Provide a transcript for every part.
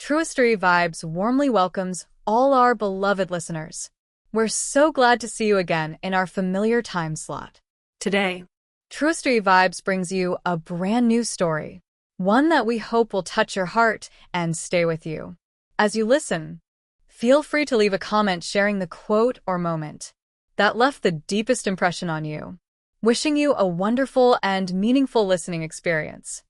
TrueStory Vibes warmly welcomes all our beloved listeners. We're so glad to see you again in our familiar time slot. Today, TrueStory Vibes brings you a brand new story, one that we hope will touch your heart and stay with you. As you listen, feel free to leave a comment sharing the quote or moment that left the deepest impression on you. Wishing you a wonderful and meaningful listening experience.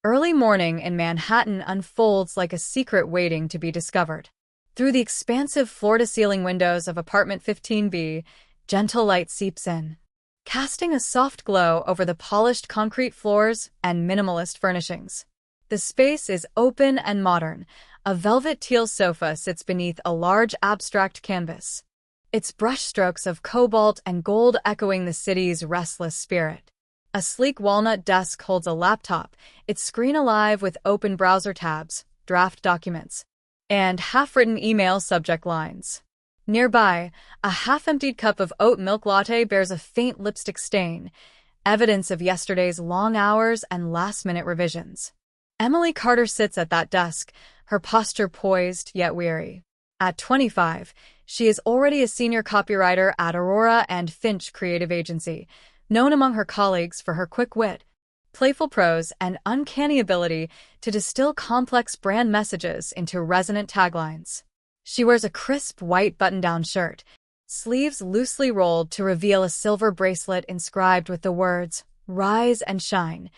Early morning in Manhattan unfolds like a secret waiting to be discovered. Through the expansive floor-to-ceiling windows of apartment 15B, gentle light seeps in, casting a soft glow over the polished concrete floors and minimalist furnishings. The space is open and modern. A velvet teal sofa sits beneath a large abstract canvas, its brushstrokes of cobalt and gold echoing the city's restless spirit. A sleek walnut desk holds a laptop, its screen alive with open browser tabs, draft documents, and half-written email subject lines. Nearby, a half-emptied cup of oat milk latte bears a faint lipstick stain, evidence of yesterday's long hours and last-minute revisions. Emily Carter sits at that desk, her posture poised yet weary. At 25, she is already a senior copywriter at Aurora and Finch Creative Agency, known among her colleagues for her quick wit, playful prose, and uncanny ability to distill complex brand messages into resonant taglines. She wears a crisp white button-down shirt, sleeves loosely rolled to reveal a silver bracelet inscribed with the words, "Rise and Shine,"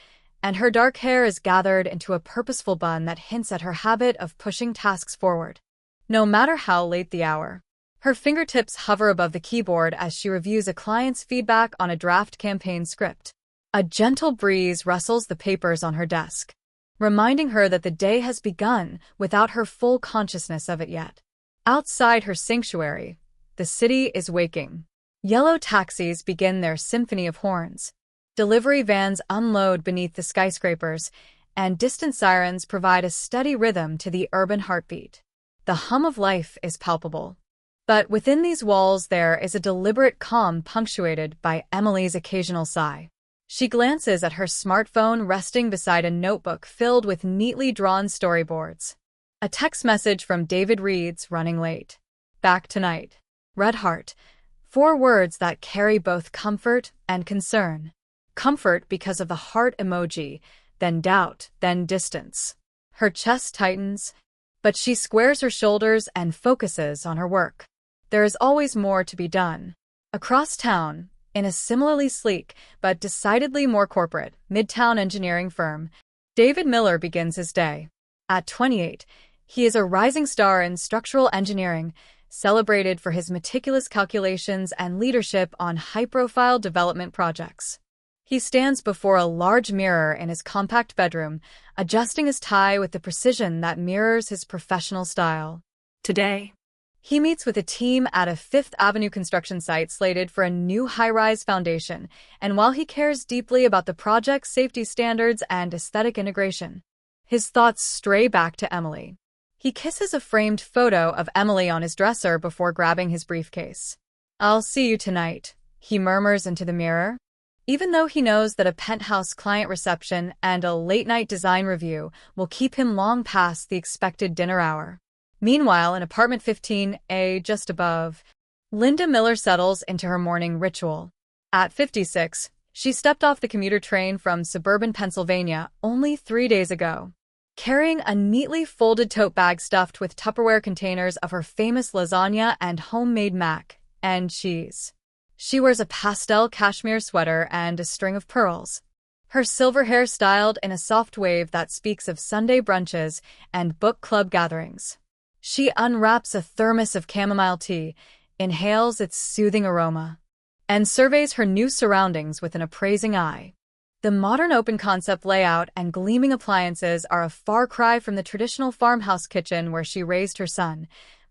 and her dark hair is gathered into a purposeful bun that hints at her habit of pushing tasks forward, no matter how late the hour. Her fingertips hover above the keyboard as she reviews a client's feedback on a draft campaign script. A gentle breeze rustles the papers on her desk, reminding her that the day has begun without her full consciousness of it yet. Outside her sanctuary, the city is waking. Yellow taxis begin their symphony of horns. Delivery vans unload beneath the skyscrapers, and distant sirens provide a steady rhythm to the urban heartbeat. The hum of life is palpable. But within these walls there is a deliberate calm punctuated by Emily's occasional sigh. She glances at her smartphone resting beside a notebook filled with neatly drawn storyboards. A text message from David reads, "Running late. Back tonight. Red heart." 4 words that carry both comfort and concern. Comfort because of the heart emoji, then doubt, then distance. Her chest tightens, but she squares her shoulders and focuses on her work. There is always more to be done. Across town, in a similarly sleek but decidedly more corporate midtown engineering firm, David Miller begins his day. At 28, he is a rising star in structural engineering, celebrated for his meticulous calculations and leadership on high-profile development projects. He stands before a large mirror in his compact bedroom, adjusting his tie with the precision that mirrors his professional style. Today, he meets with a team at a Fifth Avenue construction site slated for a new high-rise foundation, and while he cares deeply about the project's safety standards and aesthetic integration, his thoughts stray back to Emily. He kisses a framed photo of Emily on his dresser before grabbing his briefcase. "I'll see you tonight," he murmurs into the mirror. Even though he knows that a Penthouse client reception and a late-night design review will keep him long past the expected dinner hour. Meanwhile, in apartment 15A just above, Linda Miller settles into her morning ritual. At 56, she stepped off the commuter train from suburban Pennsylvania only 3 days ago, carrying a neatly folded tote bag stuffed with Tupperware containers of her famous lasagna and homemade mac and cheese. She wears a pastel cashmere sweater and a string of pearls, her silver hair styled in a soft wave that speaks of Sunday brunches and book club gatherings. She unwraps a thermos of chamomile tea, inhales its soothing aroma, and surveys her new surroundings with an appraising eye. The modern open-concept layout and gleaming appliances are a far cry from the traditional farmhouse kitchen where she raised her son,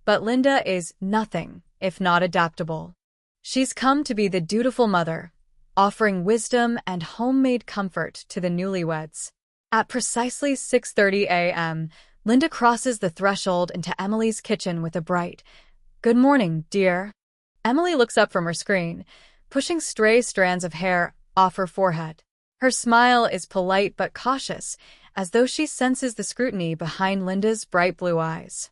but Linda is nothing if not adaptable. She's come to be the dutiful mother, offering wisdom and homemade comfort to the newlyweds. At precisely 6:30 a.m., Linda crosses the threshold into Emily's kitchen with a bright, "Good morning, dear." Emily looks up from her screen, pushing stray strands of hair off her forehead. Her smile is polite but cautious, as though she senses the scrutiny behind Linda's bright blue eyes.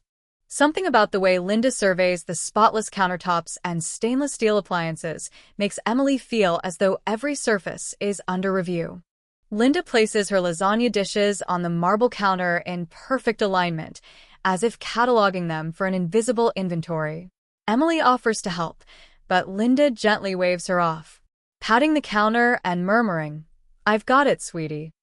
Something about the way Linda surveys the spotless countertops and stainless steel appliances makes Emily feel as though every surface is under review. Linda places her lasagna dishes on the marble counter in perfect alignment, as if cataloging them for an invisible inventory. Emily offers to help, but Linda gently waves her off, patting the counter and murmuring, "I've got it, sweetie."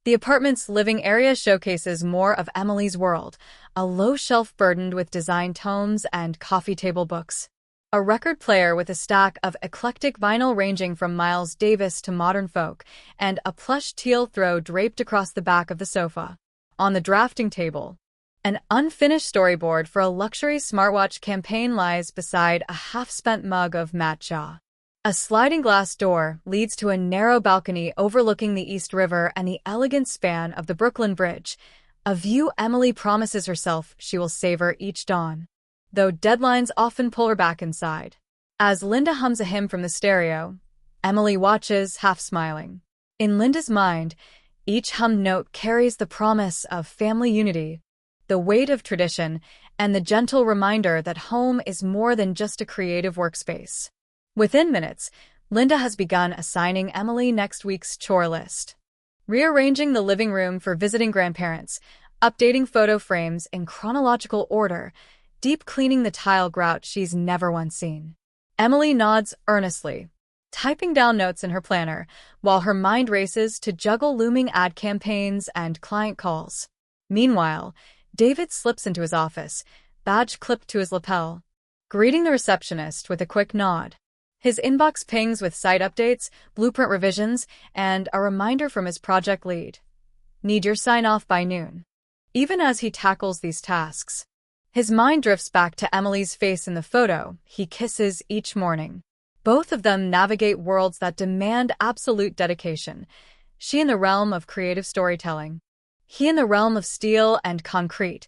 The apartment's living area showcases more of Emily's world, a low shelf burdened with design tomes and coffee table books. A record player with a stack of eclectic vinyl ranging from Miles Davis to modern folk, and a plush teal throw draped across the back of the sofa. On the drafting table, an unfinished storyboard for a luxury smartwatch campaign lies beside a half-spent mug of matcha. A sliding glass door leads to a narrow balcony overlooking the East River and the elegant span of the Brooklyn Bridge, a view Emily promises herself she will savor each dawn, though deadlines often pull her back inside. As Linda hums a hymn from the stereo, Emily watches, half smiling. In Linda's mind, each hummed note carries the promise of family unity, the weight of tradition, and the gentle reminder that home is more than just a creative workspace. Within minutes, Linda has begun assigning Emily next week's chore list. Rearranging the living room for visiting grandparents, updating photo frames in chronological order, deep cleaning the tile grout she's never once seen. Emily nods earnestly, typing down notes in her planner, while her mind races to juggle looming ad campaigns and client calls. Meanwhile, David slips into his office, badge clipped to his lapel, greeting the receptionist with a quick nod. His inbox pings with site updates, blueprint revisions, and a reminder from his project lead. Need your sign-off by noon. Even as he tackles these tasks, his mind drifts back to Emily's face in the photo he kisses each morning. Both of them navigate worlds that demand absolute dedication. She in the realm of creative storytelling, he in the realm of steel and concrete.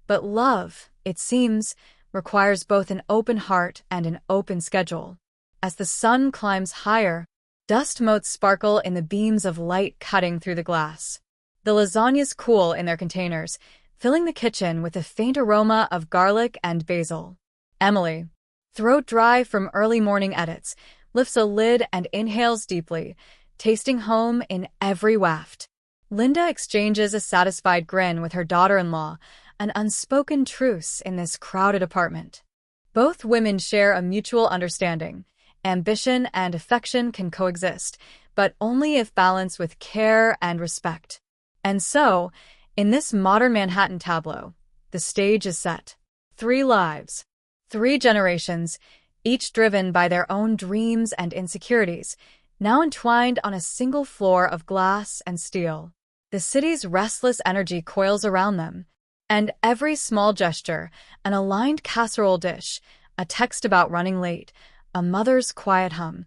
But love, it seems, requires both an open heart and an open schedule. As the sun climbs higher, dust motes sparkle in the beams of light cutting through the glass. The lasagnas cool in their containers, filling the kitchen with a faint aroma of garlic and basil. Emily, throat dry from early morning edits, lifts a lid and inhales deeply, tasting home in every waft. Linda exchanges a satisfied grin with her daughter-in-law, an unspoken truce in this crowded apartment. Both women share a mutual understanding. Ambition and affection can coexist, but only if balanced with care and respect. And so, in this modern Manhattan tableau, the stage is set. 3 lives, 3 generations, each driven by their own dreams and insecurities, now entwined on a single floor of glass and steel. The city's restless energy coils around them, and every small gesture, an aligned casserole dish, a text about running late, a mother's quiet hum,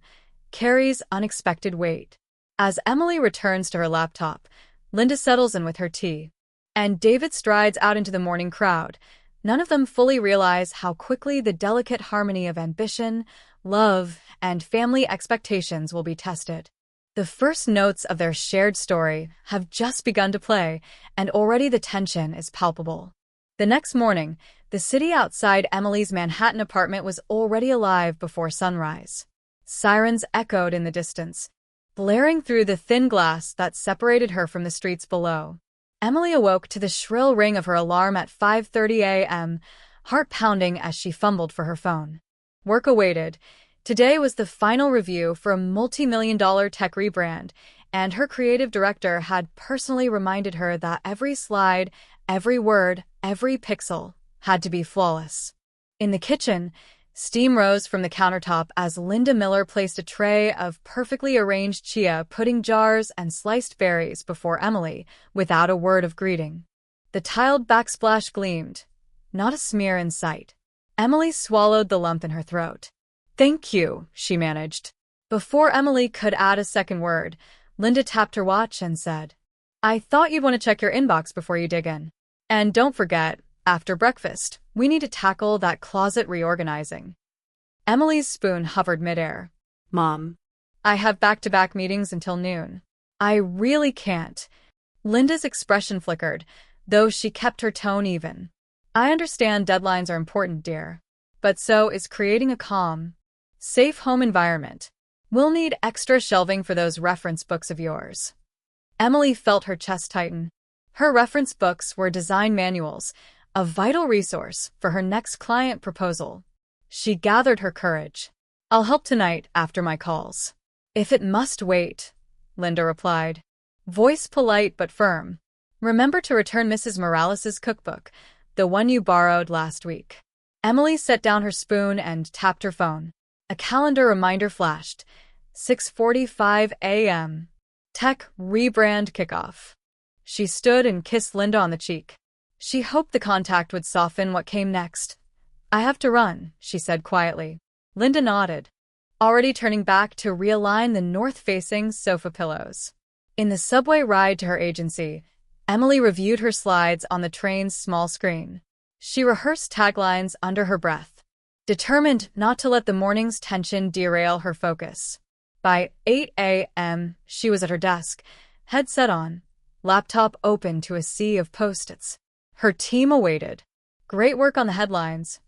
carries unexpected weight. As Emily returns to her laptop, Linda settles in with her tea, and David strides out into the morning crowd. None of them fully realize how quickly the delicate harmony of ambition, love, and family expectations will be tested. The first notes of their shared story have just begun to play, and already the tension is palpable. The next morning, the city outside Emily's Manhattan apartment was already alive before sunrise. Sirens echoed in the distance, blaring through the thin glass that separated her from the streets below. Emily awoke to the shrill ring of her alarm at 5:30 a.m., heart pounding as she fumbled for her phone. Work awaited. Today was the final review for a multi-million-dollar tech rebrand, and her creative director had personally reminded her that every slide, every word, every pixel had to be flawless. In the kitchen, steam rose from the countertop as Linda Miller placed a tray of perfectly arranged chia pudding jars and sliced berries before Emily, without a word of greeting. The tiled backsplash gleamed, not a smear in sight. Emily swallowed the lump in her throat. "Thank you," she managed. Before Emily could add a second word, Linda tapped her watch and said, "I thought you'd want to check your inbox before you dig in. And don't forget, after breakfast, we need to tackle that closet reorganizing." Emily's spoon hovered midair. "Mom, I have back-to-back meetings until noon. I really can't." Linda's expression flickered, though she kept her tone even. I understand deadlines are important, dear. But so is creating a calm, safe home environment. We'll need extra shelving for those reference books of yours. Emily felt her chest tighten. Her reference books were design manuals, a vital resource for her next client proposal. She gathered her courage. I'll help tonight after my calls. If it must wait, Linda replied. Voice polite but firm. Remember to return Mrs. Morales's cookbook, the one you borrowed last week. Emily set down her spoon and tapped her phone. A calendar reminder flashed. 6:45 a.m. Tech rebrand kickoff. She stood and kissed Linda on the cheek. She hoped the contact would soften what came next. I have to run, she said quietly. Linda nodded, already turning back to realign the north-facing sofa pillows. In the subway ride to her agency, Emily reviewed her slides on the train's small screen. She rehearsed taglines under her breath, determined not to let the morning's tension derail her focus. By 8 a.m., she was at her desk, headset on, laptop open to a sea of Post-its. Her team awaited. Great work on the headlines.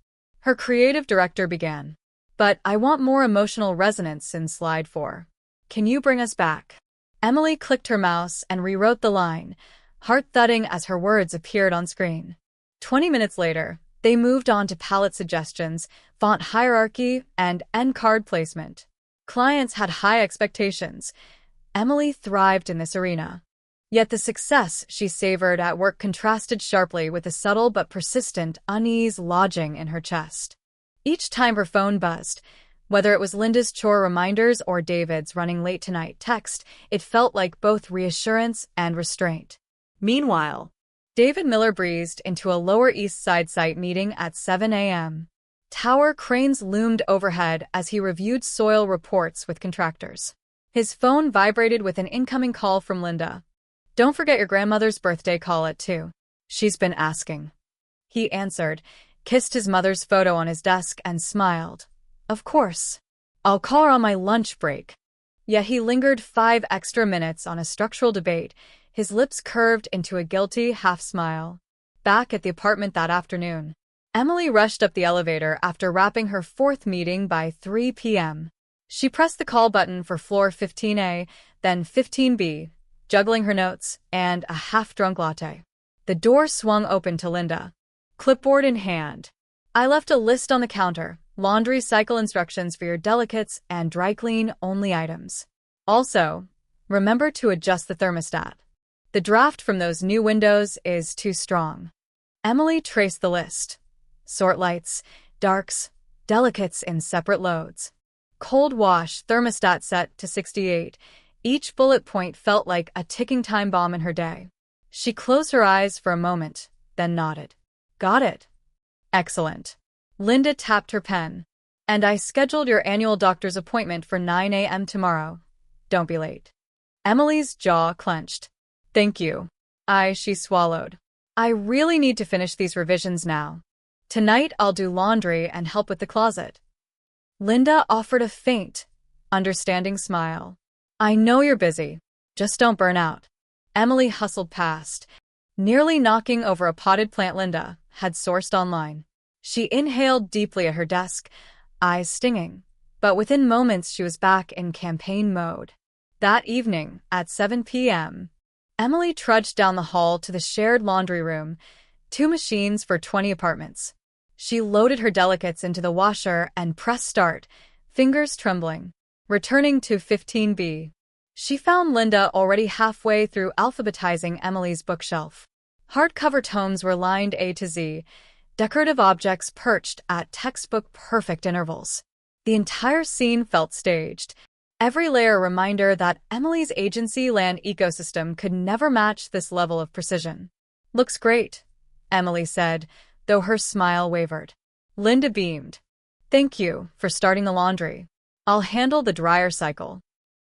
Her creative director began. But I want more emotional resonance in slide 4. Can you bring us back? Emily clicked her mouse and rewrote the line, heart thudding as her words appeared on screen. 20 minutes later, they moved on to palette suggestions, font hierarchy, and end card placement. Clients had high expectations. Emily thrived in this arena. Yet the success she savored at work contrasted sharply with the subtle but persistent unease lodging in her chest. Each time her phone buzzed, whether it was Linda's chore reminders or David's running late tonight text, it felt like both reassurance and restraint. Meanwhile, David Miller breezed into a Lower East Side site meeting at 7 a.m. Tower cranes loomed overhead as he reviewed soil reports with contractors. His phone vibrated with an incoming call from Linda. Don't forget your grandmother's birthday call at 2. She's been asking. He answered, kissed his mother's photo on his desk, and smiled. Of course. I'll call her on my lunch break. Yet he lingered 5 extra minutes on a structural debate, his lips curved into a guilty half-smile. Back at the apartment that afternoon, Emily rushed up the elevator after wrapping her 4th meeting by 3 p.m. She pressed the call button for floor 15A, then 15B, juggling her notes and a half-drunk latte. The door swung open to Linda, clipboard in hand. I left a list on the counter, laundry cycle instructions for your delicates and dry clean only items. Also, remember to adjust the thermostat. The draft from those new windows is too strong. Emily traced the list. Sort lights, darks, delicates in separate loads. Cold wash, thermostat set to 68. Each bullet point felt like a ticking time bomb in her day. She closed her eyes for a moment, then nodded. Got it. Excellent. Linda tapped her pen. And I scheduled your annual doctor's appointment for 9 a.m. tomorrow. Don't be late. Emily's jaw clenched. Thank you. She swallowed. I really need to finish these revisions now. Tonight I'll do laundry and help with the closet. Linda offered a faint, understanding smile. I know you're busy. Just don't burn out. Emily hustled past, nearly knocking over a potted plant Linda had sourced online. She inhaled deeply at her desk, eyes stinging, but within moments she was back in campaign mode. That evening, at 7 p.m., Emily trudged down the hall to the shared laundry room, 2 machines for 20 apartments. She loaded her delicates into the washer and pressed start, fingers trembling. Returning to 15B, she found Linda already halfway through alphabetizing Emily's bookshelf. Hardcover tomes were lined A to Z, decorative objects perched at textbook-perfect intervals. The entire scene felt staged, every layer a reminder that Emily's agency land ecosystem could never match this level of precision. Looks great, Emily said, though her smile wavered. Linda beamed. Thank you for starting the laundry. I'll handle the dryer cycle.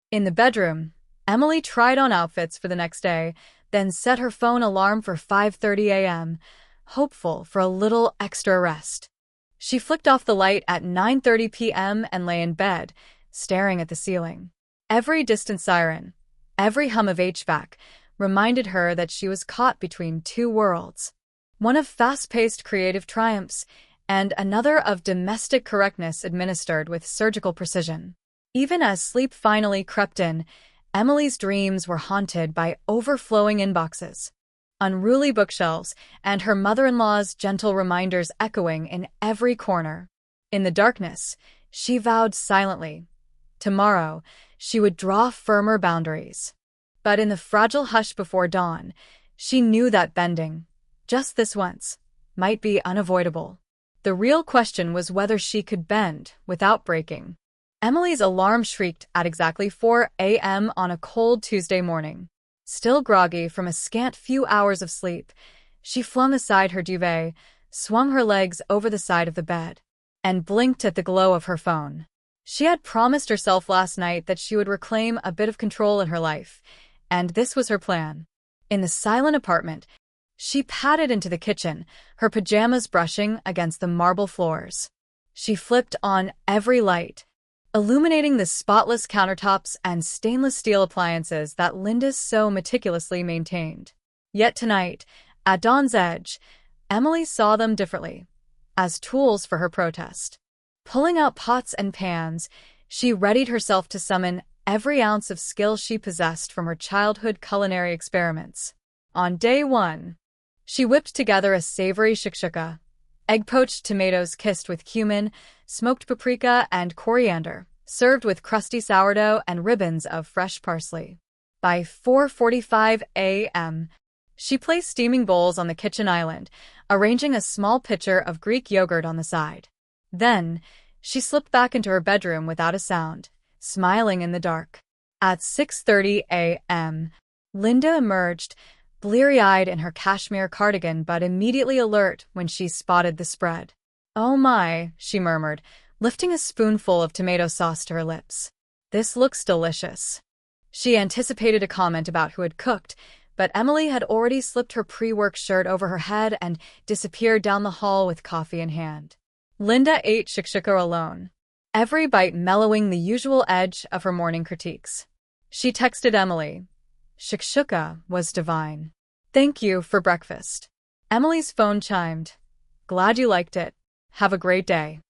In the bedroom, Emily tried on outfits for the next day, then set her phone alarm for 5:30 a.m., hopeful for a little extra rest. She flicked off the light at 9:30 p.m. and lay in bed, staring at the ceiling. Every distant siren, every hum of HVAC, reminded her that she was caught between two worlds. One of fast-paced creative triumphs, and another of domestic correctness administered with surgical precision. Even as sleep finally crept in, Emily's dreams were haunted by overflowing inboxes, unruly bookshelves, and her mother-in-law's gentle reminders echoing in every corner. In the darkness, she vowed silently, tomorrow, she would draw firmer boundaries. But in the fragile hush before dawn, she knew that bending, just this once, might be unavoidable. The real question was whether she could bend without breaking. Emily's alarm shrieked at exactly 4 a.m. on a cold Tuesday morning. Still groggy from a scant few hours of sleep, she flung aside her duvet, swung her legs over the side of the bed, and blinked at the glow of her phone. She had promised herself last night that she would reclaim a bit of control in her life, and this was her plan. In the silent apartment, she padded into the kitchen, her pajamas brushing against the marble floors. She flipped on every light, illuminating the spotless countertops and stainless steel appliances that Linda so meticulously maintained. Yet tonight, at dawn's edge, Emily saw them differently, as tools for her protest. Pulling out pots and pans, she readied herself to summon every ounce of skill she possessed from her childhood culinary experiments. On day 1, she whipped together a savory shakshuka, egg-poached tomatoes kissed with cumin, smoked paprika, and coriander, served with crusty sourdough and ribbons of fresh parsley. By 4:45 a.m., she placed steaming bowls on the kitchen island, arranging a small pitcher of Greek yogurt on the side. Then, she slipped back into her bedroom without a sound, smiling in the dark. At 6:30 a.m., Linda emerged, bleary-eyed in her cashmere cardigan but immediately alert when she spotted the spread. "Oh my," she murmured, lifting a spoonful of tomato sauce to her lips. "This looks delicious." She anticipated a comment about who had cooked, but Emily had already slipped her pre-work shirt over her head and disappeared down the hall with coffee in hand. Linda ate shakshuka alone, every bite mellowing the usual edge of her morning critiques. She texted Emily, "Shakshuka was divine. Thank you for breakfast." Emily's phone chimed. "Glad you liked it. Have a great day."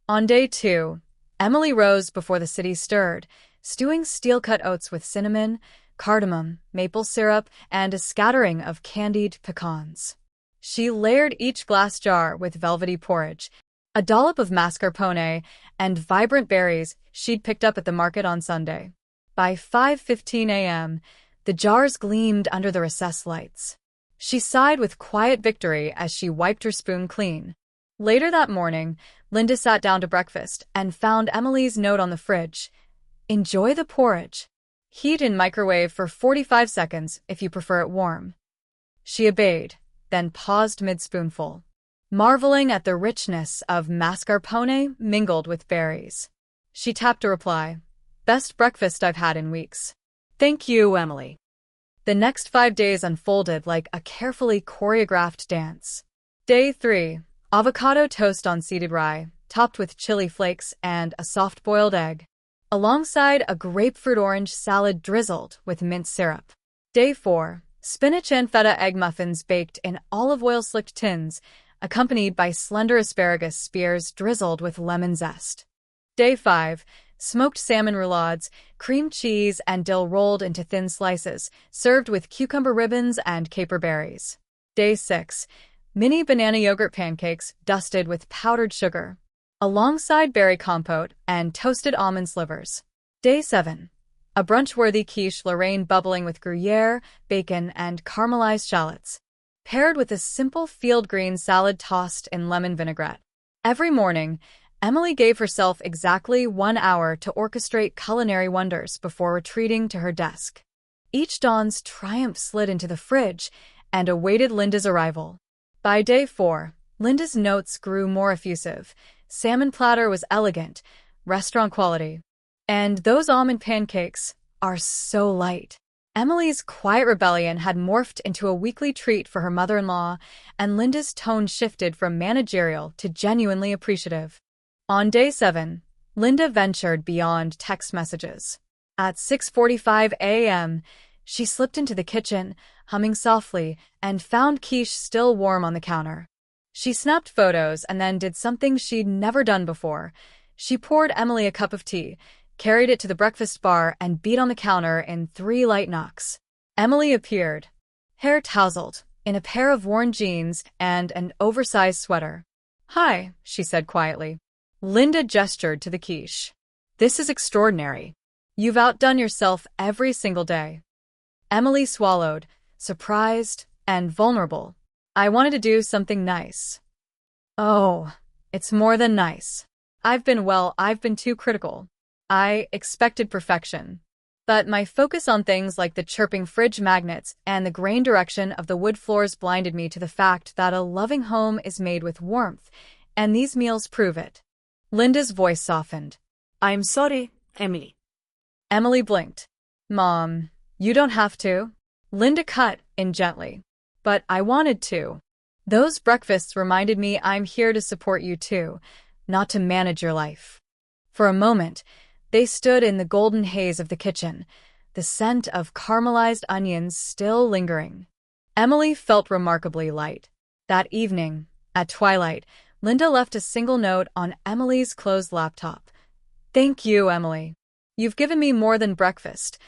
On day 2, Emily rose before the city stirred, stewing steel-cut oats with cinnamon, cardamom, maple syrup, and a scattering of candied pecans. She layered each glass jar with velvety porridge, a dollop of mascarpone, and vibrant berries she'd picked up at the market on Sunday. By 5:15 a.m., the jars gleamed under the recessed lights. She sighed with quiet victory as she wiped her spoon clean. Later that morning, Linda sat down to breakfast and found Emily's note on the fridge. "Enjoy the porridge. Heat in microwave for 45 seconds if you prefer it warm." She obeyed, then paused mid-spoonful, marveling at the richness of mascarpone mingled with berries. She tapped a reply. "Best breakfast I've had in weeks. Thank you, Emily." The next 5 days unfolded like a carefully choreographed dance. Day 3, avocado toast on seeded rye, topped with chili flakes and a soft-boiled egg, alongside a grapefruit orange salad drizzled with mint syrup. Day 4, spinach and feta egg muffins baked in olive oil-slicked tins, accompanied by slender asparagus spears drizzled with lemon zest. Day 5, smoked salmon roulades, cream cheese, and dill rolled into thin slices, served with cucumber ribbons and caper berries. Day 6, mini banana yogurt pancakes dusted with powdered sugar, alongside berry compote and toasted almond slivers. Day 7, a brunch-worthy quiche Lorraine bubbling with Gruyere, bacon, and caramelized shallots, paired with a simple field green salad tossed in lemon vinaigrette. Every morning, Emily gave herself exactly 1 hour to orchestrate culinary wonders before retreating to her desk. Each dawn's triumph slid into the fridge and awaited Linda's arrival. By day 4, Linda's notes grew more effusive. Salmon platter was elegant, restaurant quality. And those almond pancakes are so light. Emily's quiet rebellion had morphed into a weekly treat for her mother-in-law, and Linda's tone shifted from managerial to genuinely appreciative. On day 7, Linda ventured beyond text messages. At 6:45 a.m., She slipped into the kitchen, humming softly, and found quiche still warm on the counter. She snapped photos and then did something she'd never done before. She poured Emily a cup of tea, carried it to the breakfast bar, and beat on the counter in 3 light knocks. Emily appeared, hair tousled, in a pair of worn jeans and an oversized sweater. "Hi," she said quietly. Linda gestured to the quiche. "This is extraordinary. You've outdone yourself every single day." Emily swallowed, surprised and vulnerable. "I wanted to do something nice." "Oh, it's more than nice. I've been too critical. I expected perfection. But my focus on things like the chirping fridge magnets and the grain direction of the wood floors blinded me to the fact that a loving home is made with warmth, and these meals prove it." Linda's voice softened. "I'm sorry, Emily." Emily blinked. "Mom, you don't have to." Linda cut in gently. "But I wanted to. Those breakfasts reminded me I'm here to support you too, not to manage your life." For a moment, they stood in the golden haze of the kitchen, the scent of caramelized onions still lingering. Emily felt remarkably light. That evening, at twilight, Linda left a single note on Emily's closed laptop. "Thank you, Emily. You've given me more than breakfast.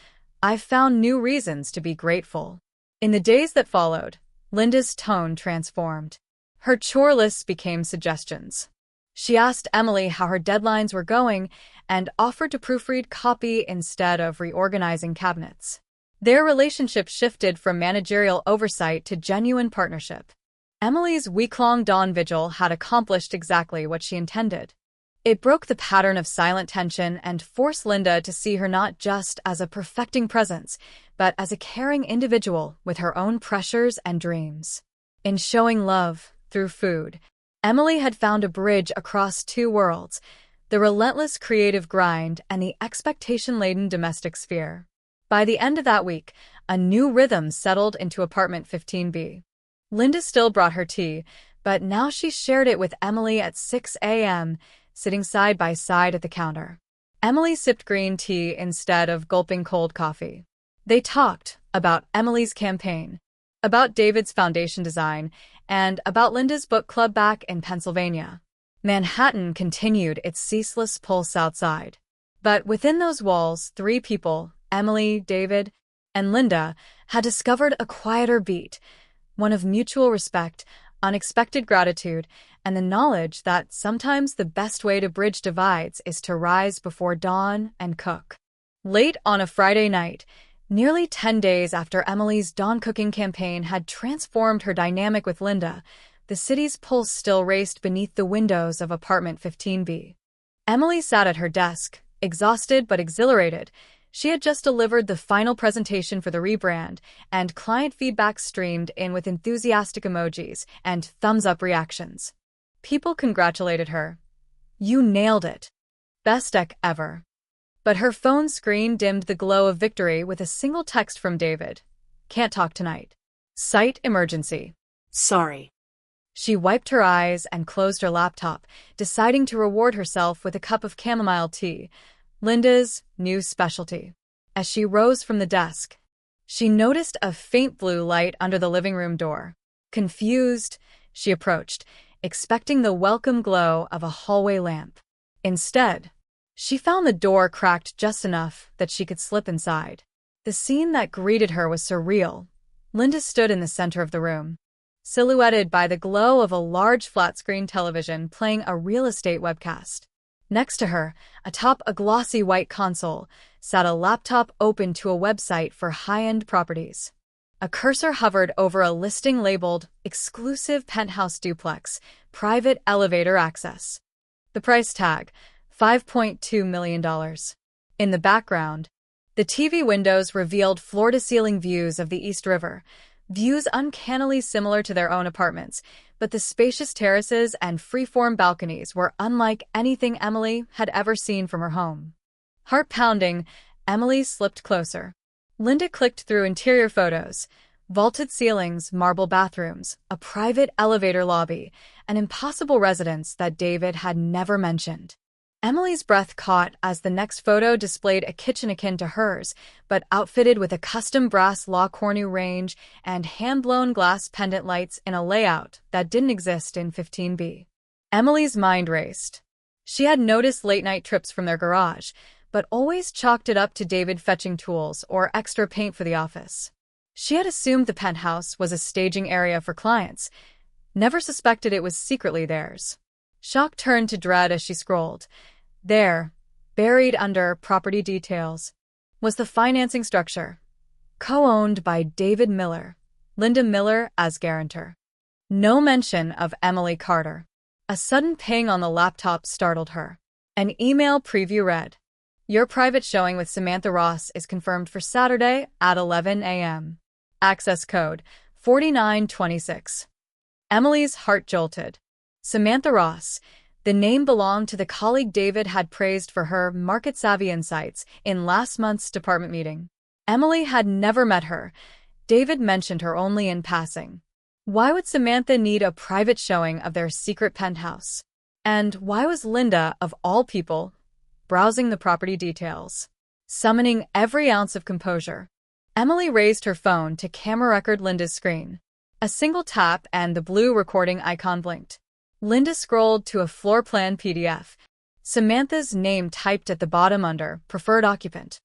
I've found new reasons to be grateful." In the days that followed, Linda's tone transformed. Her chore lists became suggestions. She asked Emily how her deadlines were going and offered to proofread copy instead of reorganizing cabinets. Their relationship shifted from managerial oversight to genuine partnership. Emily's week-long dawn vigil had accomplished exactly what she intended. It broke the pattern of silent tension and forced Linda to see her not just as a perfecting presence, but as a caring individual with her own pressures and dreams. In showing love through food, Emily had found a bridge across 2 worlds, the relentless creative grind and the expectation-laden domestic sphere. By the end of that week, a new rhythm settled into apartment 15B. Linda still brought her tea, but now she shared it with Emily at 6 a.m., sitting side by side at the counter. Emily sipped green tea instead of gulping cold coffee. They talked about Emily's campaign, about David's foundation design, and about Linda's book club back in Pennsylvania. Manhattan continued its ceaseless pulse outside. But within those walls, 3 people, Emily, David, and Linda, had discovered a quieter beat, one of mutual respect, unexpected gratitude, and the knowledge that sometimes the best way to bridge divides is to rise before dawn and cook. Late on a Friday night, nearly 10 days after Emily's dawn cooking campaign had transformed her dynamic with Linda, the city's pulse still raced beneath the windows of apartment 15B. Emily sat at her desk, exhausted but exhilarated. She had just delivered the final presentation for the rebrand, and client feedback streamed in with enthusiastic emojis and thumbs-up reactions. People congratulated her. "You nailed it. Best deck ever." But her phone screen dimmed the glow of victory with a single text from David. "Can't talk tonight. Site emergency." "Sorry." She wiped her eyes and closed her laptop, deciding to reward herself with a cup of chamomile tea, Linda's new specialty. As she rose from the desk, she noticed a faint blue light under the living room door. Confused, she approached, expecting the welcome glow of a hallway lamp. Instead, she found the door cracked just enough that she could slip inside. The scene that greeted her was surreal. Linda stood in the center of the room, silhouetted by the glow of a large flat-screen television playing a real estate webcast. Next to her, atop a glossy white console, sat a laptop open to a website for high-end properties. A cursor hovered over a listing labeled Exclusive Penthouse Duplex, Private Elevator Access. The price tag, $5.2 million. In the background, the TV windows revealed floor-to-ceiling views of the East River, views uncannily similar to their own apartments, but the spacious terraces and free-form balconies were unlike anything Emily had ever seen from her home. Heart-pounding, Emily slipped closer. Linda clicked through interior photos, vaulted ceilings, marble bathrooms, a private elevator lobby, an impossible residence that David had never mentioned. Emily's breath caught as the next photo displayed a kitchen akin to hers, but outfitted with a custom brass La Cornue range and hand-blown glass pendant lights in a layout that didn't exist in 15B. Emily's mind raced. She had noticed late-night trips from their garage, but always chalked it up to David fetching tools or extra paint for the office. She had assumed the penthouse was a staging area for clients, never suspected it was secretly theirs. Shock turned to dread as she scrolled. There, buried under property details, was the financing structure, co-owned by David Miller, Linda Miller as guarantor. No mention of Emily Carter. A sudden ping on the laptop startled her. An email preview read, "Your private showing with Samantha Ross is confirmed for Saturday at 11 a.m. Access code 4926. Emily's heart jolted. Samantha Ross. The name belonged to the colleague David had praised for her market-savvy insights in last month's department meeting. Emily had never met her. David mentioned her only in passing. Why would Samantha need a private showing of their secret penthouse? And why was Linda, of all people, browsing the property details? Summoning every ounce of composure, Emily raised her phone to camera record Linda's screen. A single tap and the blue recording icon blinked. Linda scrolled to a floor plan PDF. Samantha's name typed at the bottom under preferred occupant.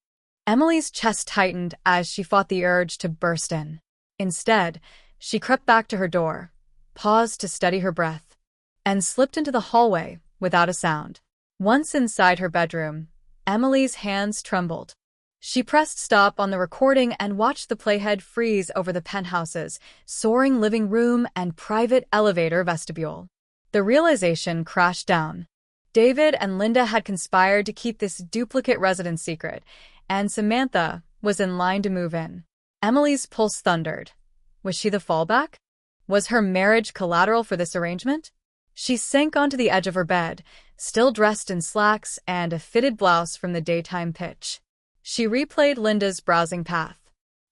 Emily's chest tightened as she fought the urge to burst in. Instead, she crept back to her door, paused to steady her breath, and slipped into the hallway without a sound. Once inside her bedroom, Emily's hands trembled. She pressed stop on the recording and watched the playhead freeze over the penthouse's soaring living room and private elevator vestibule. The realization crashed down. David and Linda had conspired to keep this duplicate residence secret, and Samantha was in line to move in. Emily's pulse thundered. Was she the fallback? Was her marriage collateral for this arrangement? She sank onto the edge of her bed, still dressed in slacks and a fitted blouse from the daytime pitch. She replayed Linda's browsing path.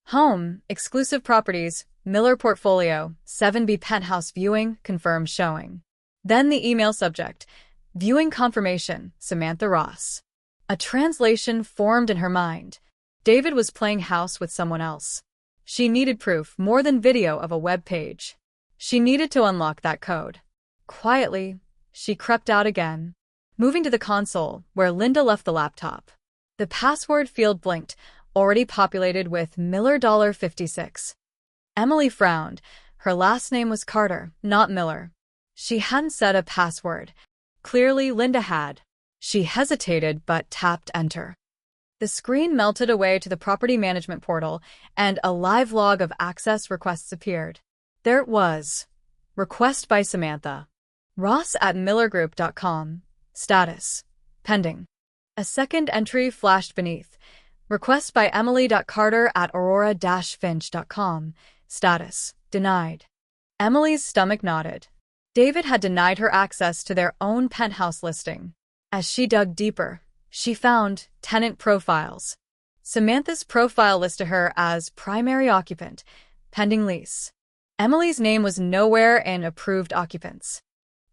Home, exclusive properties, Miller portfolio, 7B penthouse viewing, confirmed showing. Then the email subject, viewing confirmation, Samantha Ross. A translation formed in her mind. David was playing house with someone else. She needed proof more than video of a web page. She needed to unlock that code. Quietly, she crept out again, moving to the console where Linda left the laptop. The password field blinked, already populated with Miller $56. Emily frowned. Her last name was Carter, not Miller. She hadn't set a password. Clearly, Linda had. She hesitated but tapped enter. The screen melted away to the property management portal, and a live log of access requests appeared. There it was. Request by Samantha Ross at millergroup.com. Status: pending. A second entry flashed beneath. Request by Emily.Carter at aurora-finch.com. Status: denied. Emily's stomach knotted. David had denied her access to their own penthouse listing. As she dug deeper, she found tenant profiles. Samantha's profile listed her as primary occupant, pending lease. Emily's name was nowhere in approved occupants.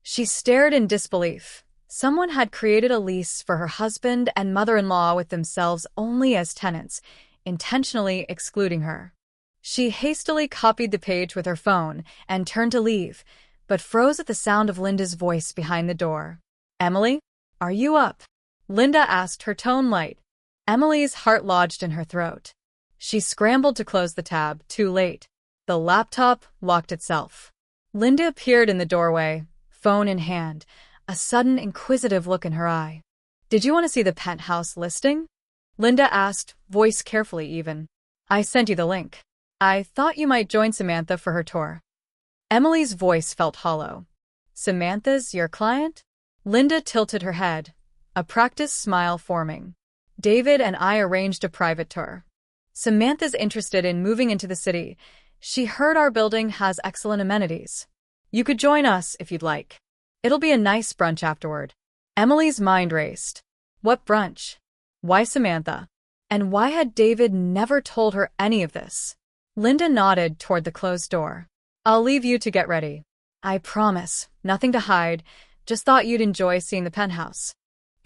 She stared in disbelief. Someone had created a lease for her husband and mother-in-law with themselves only as tenants, intentionally excluding her. She hastily copied the page with her phone and turned to leave, but froze at the sound of Linda's voice behind the door. "Emily, are you up?" Linda asked, her tone light. Emily's heart lodged in her throat. She scrambled to close the tab, too late. The laptop locked itself. Linda appeared in the doorway, phone in hand, a sudden inquisitive look in her eye. "Did you want to see the penthouse listing?" Linda asked, voice carefully even. "I sent you the link. I thought you might join Samantha for her tour." Emily's voice felt hollow. "Samantha's your client?" Linda tilted her head, a practiced smile forming. "David and I arranged a private tour. Samantha's interested in moving into the city. She heard our building has excellent amenities. You could join us if you'd like. It'll be a nice brunch afterward." Emily's mind raced. What brunch? Why Samantha? And why had David never told her any of this? Linda nodded toward the closed door. "I'll leave you to get ready. I promise, nothing to hide, just thought you'd enjoy seeing the penthouse."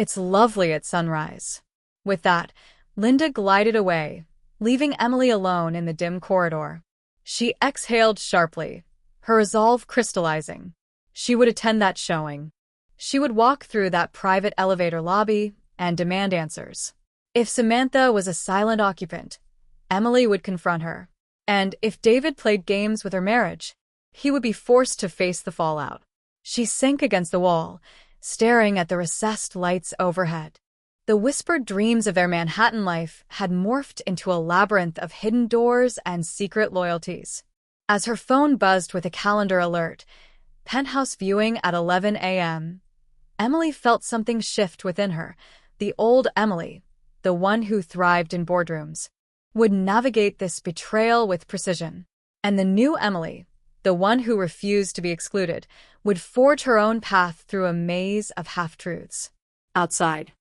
It's lovely at sunrise. With that, Linda glided away, leaving Emily alone in the dim corridor. She exhaled sharply, her resolve crystallizing. She would attend that showing. She would walk through that private elevator lobby and demand answers. If Samantha was a silent occupant, Emily would confront her. And if David played games with her marriage, he would be forced to face the fallout. She sank against the wall, staring at the recessed lights overhead. The whispered dreams of their Manhattan life had morphed into a labyrinth of hidden doors and secret loyalties. As her phone buzzed with a calendar alert, Penthouse viewing at 11 a.m., Emily felt something shift within her. The old Emily, the one who thrived in boardrooms, would navigate this betrayal with precision. And the new Emily, the one who refused to be excluded, would forge her own path through a maze of half-truths. Outside.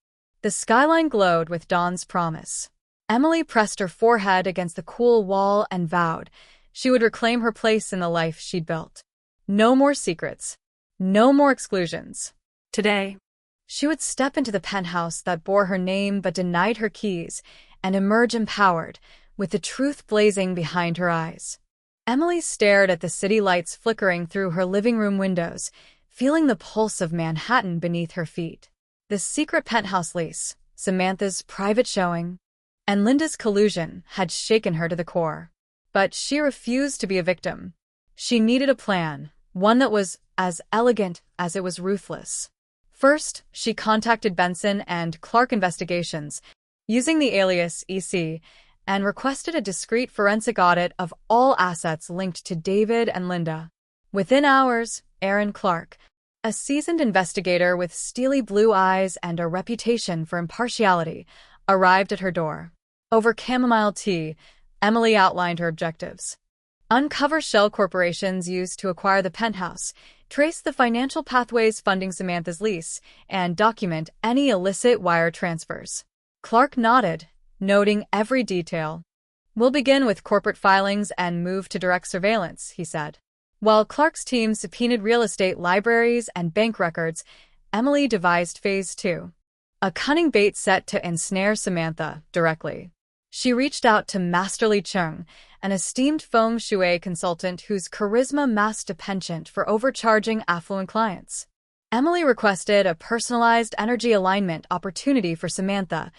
The skyline glowed with dawn's promise. Emily pressed her forehead against the cool wall and vowed she would reclaim her place in the life she'd built. No more secrets. No more exclusions. Today, she would step into the penthouse that bore her name but denied her keys and emerge empowered, with the truth blazing behind her eyes. Emily stared at the city lights flickering through her living room windows, feeling the pulse of Manhattan beneath her feet. The secret penthouse lease, Samantha's private showing, and Linda's collusion had shaken her to the core. But she refused to be a victim. She needed a plan, one that was as elegant as it was ruthless. First, she contacted Benson and Clark Investigations, using the alias EC, and requested a discreet forensic audit of all assets linked to David and Linda. Within hours, Aaron Clark, a seasoned investigator with steely blue eyes and a reputation for impartiality, arrived at her door. Over chamomile tea, Emily outlined her objectives. Uncover shell corporations used to acquire the penthouse, trace the financial pathways funding Samantha's lease, and document any illicit wire transfers. Clark nodded, noting every detail. We'll begin with corporate filings and move to direct surveillance, he said. While Clark's team subpoenaed real estate libraries and bank records, Emily devised Phase 2. A cunning bait set to ensnare Samantha directly. She reached out to Master Li Cheng, an esteemed Feng Shui consultant whose charisma masked a penchant for overcharging affluent clients. Emily requested a personalized energy alignment opportunity for Samantha,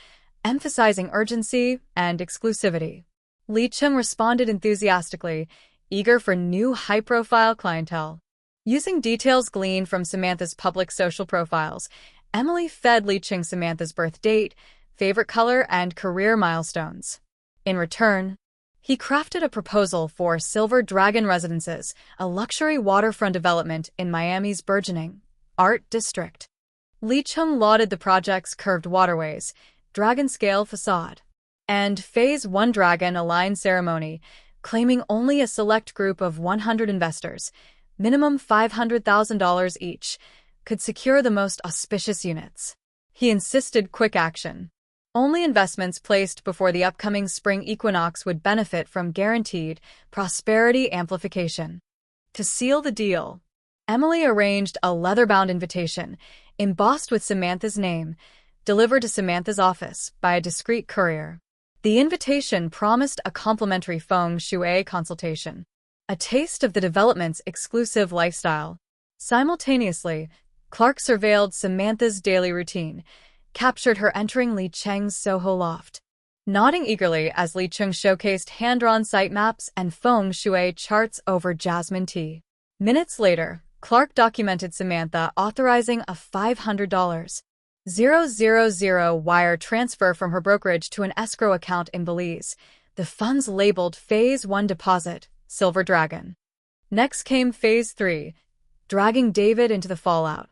emphasizing urgency and exclusivity. Li Cheng responded enthusiastically, eager for new high-profile clientele. Using details gleaned from Samantha's public social profiles, Emily fed Li Cheng Samantha's birth date, favorite color, and career milestones. In return, he crafted a proposal for Silver Dragon Residences, a luxury waterfront development in Miami's burgeoning art district. Li Cheng lauded the project's curved waterways, dragon-scale facade, and Phase 1 dragon-aligned ceremony, claiming only a select group of 100 investors, minimum $500,000 each, could secure the most auspicious units. He insisted quick action. Only investments placed before the upcoming spring equinox would benefit from guaranteed prosperity amplification. To seal the deal, Emily arranged a leather-bound invitation, embossed with Samantha's name, delivered to Samantha's office by a discreet courier. The invitation promised a complimentary Feng Shui consultation, a taste of the development's exclusive lifestyle. Simultaneously, Clark surveilled Samantha's daily routine, captured her entering Li Cheng's Soho loft, nodding eagerly as Li Cheng showcased hand-drawn site maps and Feng Shui charts over jasmine tea. Minutes later, Clark documented Samantha authorizing a $500,000 wire transfer from her brokerage to an escrow account in Belize, the funds labeled Phase 1 Deposit, Silver Dragon. Next came Phase 3, dragging David into the fallout.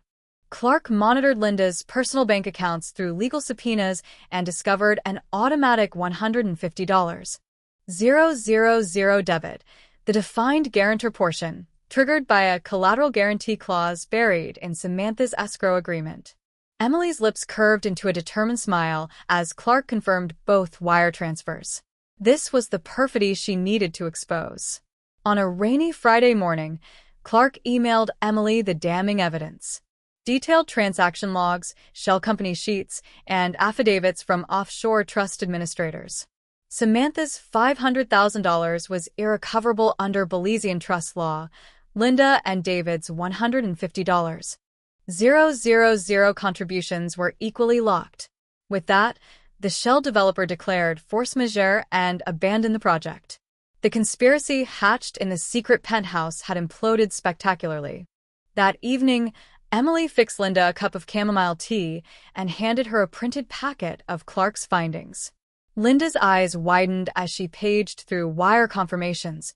Clark monitored Linda's personal bank accounts through legal subpoenas and discovered an automatic $150,000 debit, the defined guarantor portion, triggered by a collateral guarantee clause buried in Samantha's escrow agreement. Emily's lips curved into a determined smile as Clark confirmed both wire transfers. This was the perfidy she needed to expose. On a rainy Friday morning, Clark emailed Emily the damning evidence. Detailed transaction logs, shell company sheets, and affidavits from offshore trust administrators. Samantha's $500,000 was irrecoverable under Belizean trust law. Linda and David's $150,000 contributions were equally locked. With that, the shell developer declared force majeure and abandoned the project. The conspiracy hatched in the secret penthouse had imploded spectacularly. That evening, Emily fixed Linda a cup of chamomile tea and handed her a printed packet of Clark's findings. Linda's eyes widened as she paged through wire confirmations,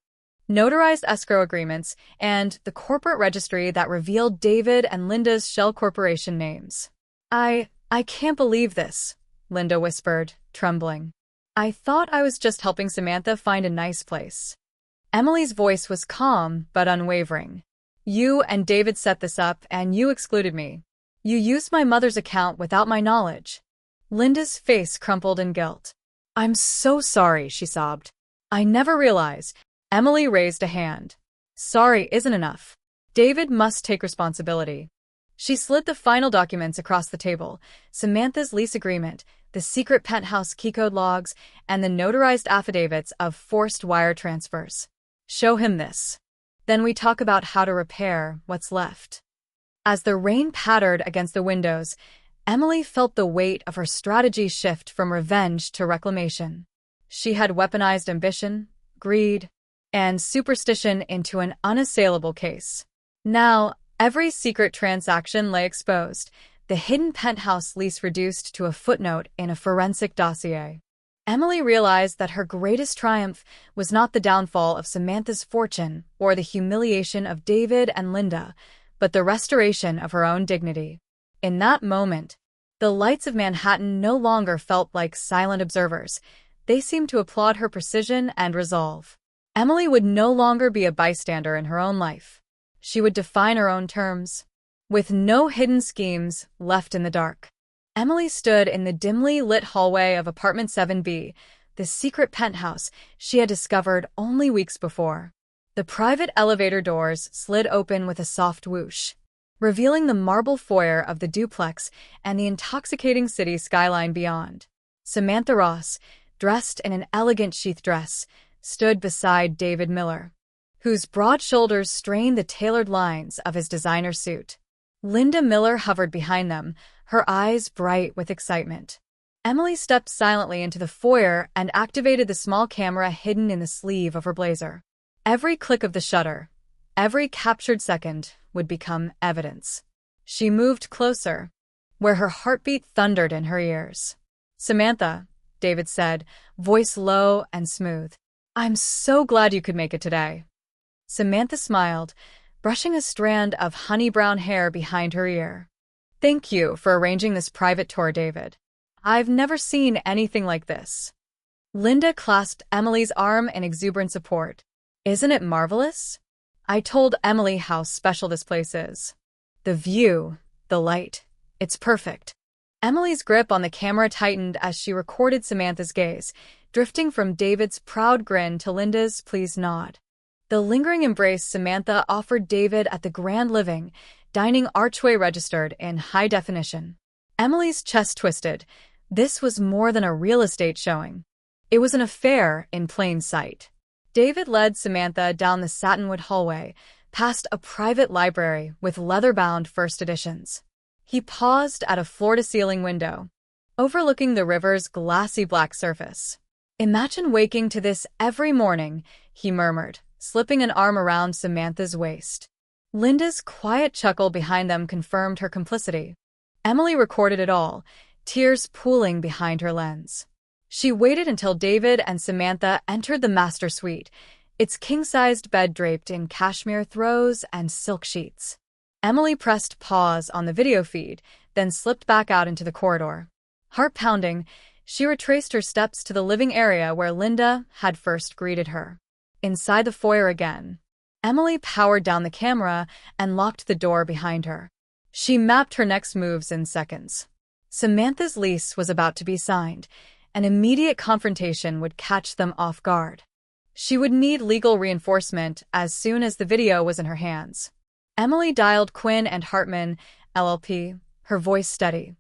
notarized escrow agreements, and the corporate registry that revealed David and Linda's shell corporation names. I can't believe this, Linda whispered, trembling. I thought I was just helping Samantha find a nice place. Emily's voice was calm but unwavering. You and David set this up, and you excluded me. You used my mother's account without my knowledge. Linda's face crumpled in guilt. I'm so sorry, she sobbed. I never realized. Emily raised a hand. Sorry isn't enough. David must take responsibility. She slid the final documents across the table, Samantha's lease agreement, the secret penthouse keycode logs, and the notarized affidavits of forced wire transfers. Show him this. Then we talk about how to repair what's left. As the rain pattered against the windows, Emily felt the weight of her strategy shift from revenge to reclamation. She had weaponized ambition, greed, and superstition into an unassailable case. Now, every secret transaction lay exposed, the hidden penthouse lease reduced to a footnote in a forensic dossier. Emily realized that her greatest triumph was not the downfall of Samantha's fortune or the humiliation of David and Linda, but the restoration of her own dignity. In that moment, the lights of Manhattan no longer felt like silent observers. They seemed to applaud her precision and resolve. Emily would no longer be a bystander in her own life. She would define her own terms, with no hidden schemes left in the dark. Emily stood in the dimly lit hallway of apartment 7B, the secret penthouse she had discovered only weeks before. The private elevator doors slid open with a soft whoosh, revealing the marble foyer of the duplex and the intoxicating city skyline beyond. Samantha Ross, dressed in an elegant sheath dress, stood beside David Miller, whose broad shoulders strained the tailored lines of his designer suit. Linda Miller hovered behind them, her eyes bright with excitement. Emily stepped silently into the foyer and activated the small camera hidden in the sleeve of her blazer. Every click of the shutter, every captured second, would become evidence. She moved closer, where her heartbeat thundered in her ears. Samantha, David said, voice low and smooth. I'm so glad you could make it today. Samantha smiled, brushing a strand of honey-brown hair behind her ear. Thank you for arranging this private tour, David. I've never seen anything like this. Linda clasped Emily's arm in exuberant support. Isn't it marvelous? I told Emily how special this place is. The view, the light, it's perfect. Emily's grip on the camera tightened as she recorded Samantha's gaze, drifting from David's proud grin to Linda's pleased nod. The lingering embrace Samantha offered David at the grand living, dining archway registered in high definition. Emily's chest twisted. This was more than a real estate showing. It was an affair in plain sight. David led Samantha down the satinwood hallway, past a private library with leather-bound first editions. He paused at a floor-to-ceiling window, overlooking the river's glassy black surface. Imagine waking to this every morning, he murmured, slipping an arm around Samantha's waist. Linda's quiet chuckle behind them confirmed her complicity. Emily recorded it all, tears pooling behind her lens. She waited until David and Samantha entered the master suite, its king-sized bed draped in cashmere throws and silk sheets. Emily pressed pause on the video feed, then slipped back out into the corridor. Heart pounding, she retraced her steps to the living area where Linda had first greeted her. Inside the foyer again, Emily powered down the camera and locked the door behind her. She mapped her next moves in seconds. Samantha's lease was about to be signed. An immediate confrontation would catch them off guard. She would need legal reinforcement as soon as the video was in her hands. Emily dialed Quinn and Hartman, LLP, her voice steady.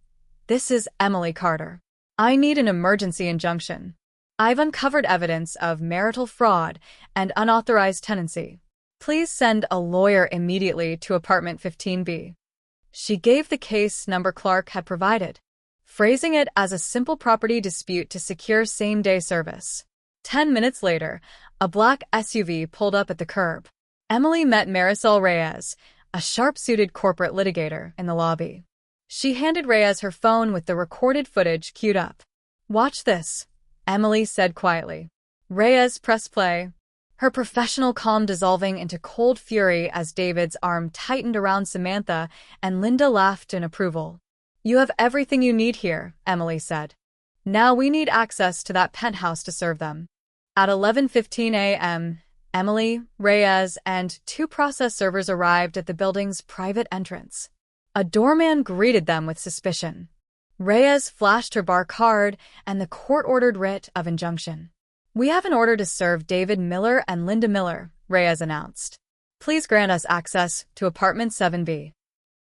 This is Emily Carter. I need an emergency injunction. I've uncovered evidence of marital fraud and unauthorized tenancy. Please send a lawyer immediately to apartment 15B. She gave the case number Clark had provided, phrasing it as a simple property dispute to secure same-day service. 10 minutes later, a black SUV pulled up at the curb. Emily met Marisol Reyes, a sharp-suited corporate litigator, in the lobby. She handed Reyes her phone with the recorded footage queued up. "Watch this," Emily said quietly. Reyes pressed play, her professional calm dissolving into cold fury as David's arm tightened around Samantha and Linda laughed in approval. "You have everything you need here," Emily said. "Now we need access to that penthouse to serve them." At 11:15 a.m., Emily, Reyes, and 2 process servers arrived at the building's private entrance. A doorman greeted them with suspicion. Reyes flashed her bar card and the court-ordered writ of injunction. "We have an order to serve David Miller and Linda Miller," Reyes announced. "Please grant us access to apartment 7B.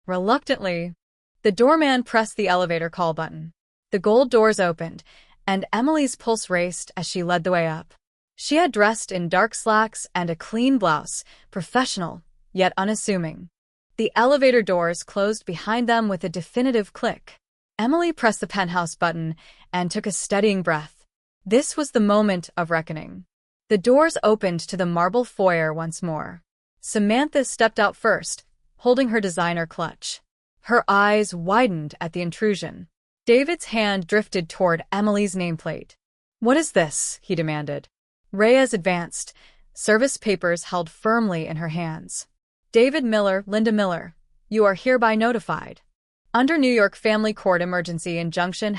Reluctantly, the doorman pressed the elevator call button. The gold doors opened, and Emily's pulse raced as she led the way up. She had dressed in dark slacks and a clean blouse, professional, yet unassuming. The elevator doors closed behind them with a definitive click. Emily pressed the penthouse button and took a steadying breath. This was the moment of reckoning. The doors opened to the marble foyer once more. Samantha stepped out first, holding her designer clutch. Her eyes widened at the intrusion. David's hand drifted toward Emily's nameplate. "What is this?" he demanded. Reyes advanced, service papers held firmly in her hands. "David Miller, Linda Miller, you are hereby notified. Under New York Family Court Emergency Injunction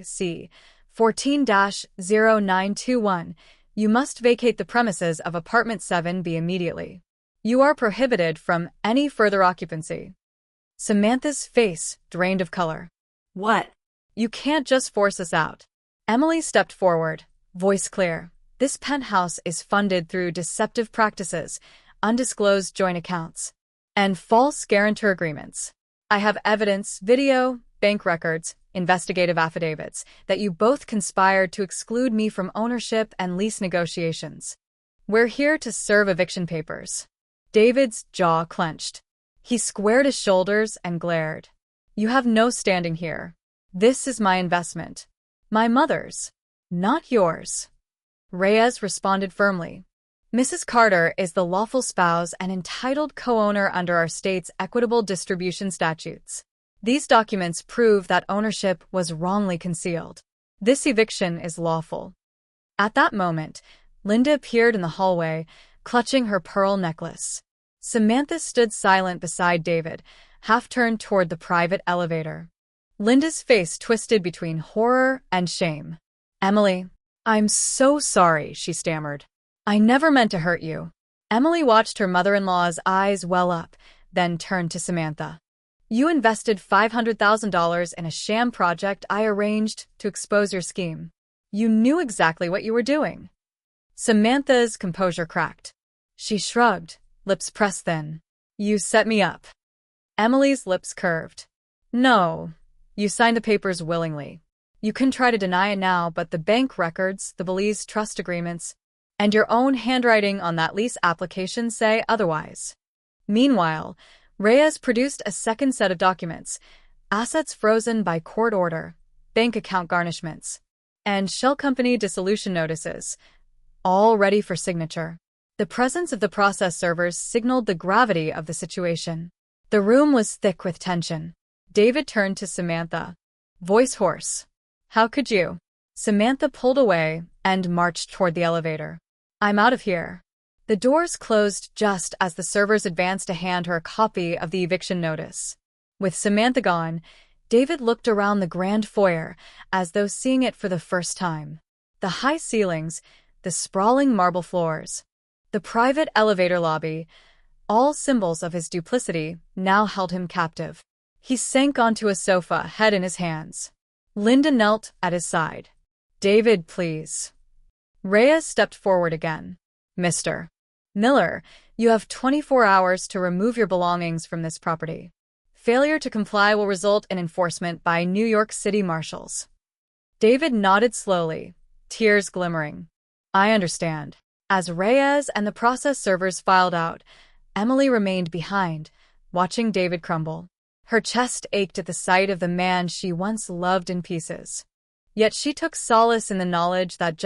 #C 14-0921, you must vacate the premises of apartment 7B immediately. You are prohibited from any further occupancy." Samantha's face drained of color. What? "You can't just force us out." Emily stepped forward, voice clear. "This penthouse is funded through deceptive practices, undisclosed joint accounts, and false guarantor agreements. I have evidence, video, bank records, investigative affidavits, that you both conspired to exclude me from ownership and lease negotiations. We're here to serve eviction papers." David's jaw clenched. He squared his shoulders and glared. "You have no standing here. This is my investment. My mother's, not yours." Reyes responded firmly. "Mrs. Carter is the lawful spouse and entitled co-owner under our state's equitable distribution statutes. These documents prove that ownership was wrongly concealed. This eviction is lawful." At that moment, Linda appeared in the hallway, clutching her pearl necklace. Samantha stood silent beside David, half-turned toward the private elevator. Linda's face twisted between horror and shame. "Emily, I'm so sorry," she stammered. "I never meant to hurt you." Emily watched her mother-in-law's eyes well up, then turned to Samantha. "You invested $500,000 in a sham project I arranged to expose your scheme. You knew exactly what you were doing." Samantha's composure cracked. She shrugged, lips pressed thin. "You set me up." Emily's lips curved. "No, you signed the papers willingly. You can try to deny it now, but the bank records, the Belize trust agreements, and your own handwriting on that lease application say otherwise." Meanwhile, Reyes produced a second set of documents, assets frozen by court order, bank account garnishments, and shell company dissolution notices, all ready for signature. The presence of the process servers signaled the gravity of the situation. The room was thick with tension. David turned to Samantha, voice hoarse. "How could you?" Samantha pulled away and marched toward the elevator. "I'm out of here." The doors closed just as the servers advanced to hand her a copy of the eviction notice. With Samantha gone, David looked around the grand foyer as though seeing it for the first time. The high ceilings, the sprawling marble floors, the private elevator lobby, all symbols of his duplicity, now held him captive. He sank onto a sofa, head in his hands. Linda knelt at his side. "David, please." Reyes stepped forward again. "Mr. Miller, you have 24 hours to remove your belongings from this property. Failure to comply will result in enforcement by New York City marshals. David nodded slowly, tears glimmering. I understand. As Reyes and the process servers filed out, Emily remained behind, watching David crumble. Her chest ached at the sight of the man she once loved in pieces. Yet she took solace in the knowledge that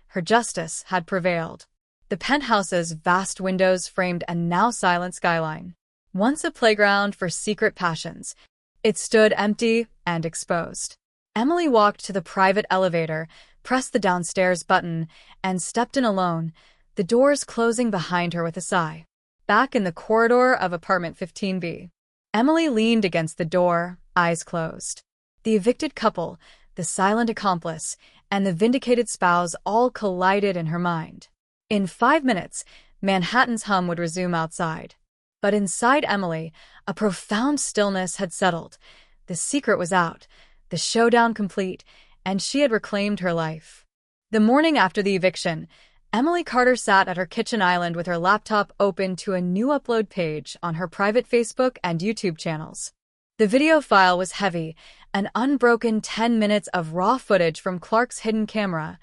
her justice, had prevailed. The penthouse's vast windows framed a now silent skyline. Once a playground for secret passions, it stood empty and exposed. Emily walked to the private elevator, pressed the downstairs button, and stepped in alone, the doors closing behind her with a sigh. Back in the corridor of apartment 15B, Emily leaned against the door, eyes closed. The evicted couple, the silent accomplice, and the vindicated spouse all collided in her mind. In 5 minutes, Manhattan's hum would resume outside. But inside Emily, a profound stillness had settled. The secret was out, the showdown complete, and she had reclaimed her life. The morning after the eviction, Emily Carter sat at her kitchen island with her laptop open to a new upload page on her private Facebook and YouTube channels. The video file was heavy, an unbroken 10 minutes of raw footage from Clark's hidden camera,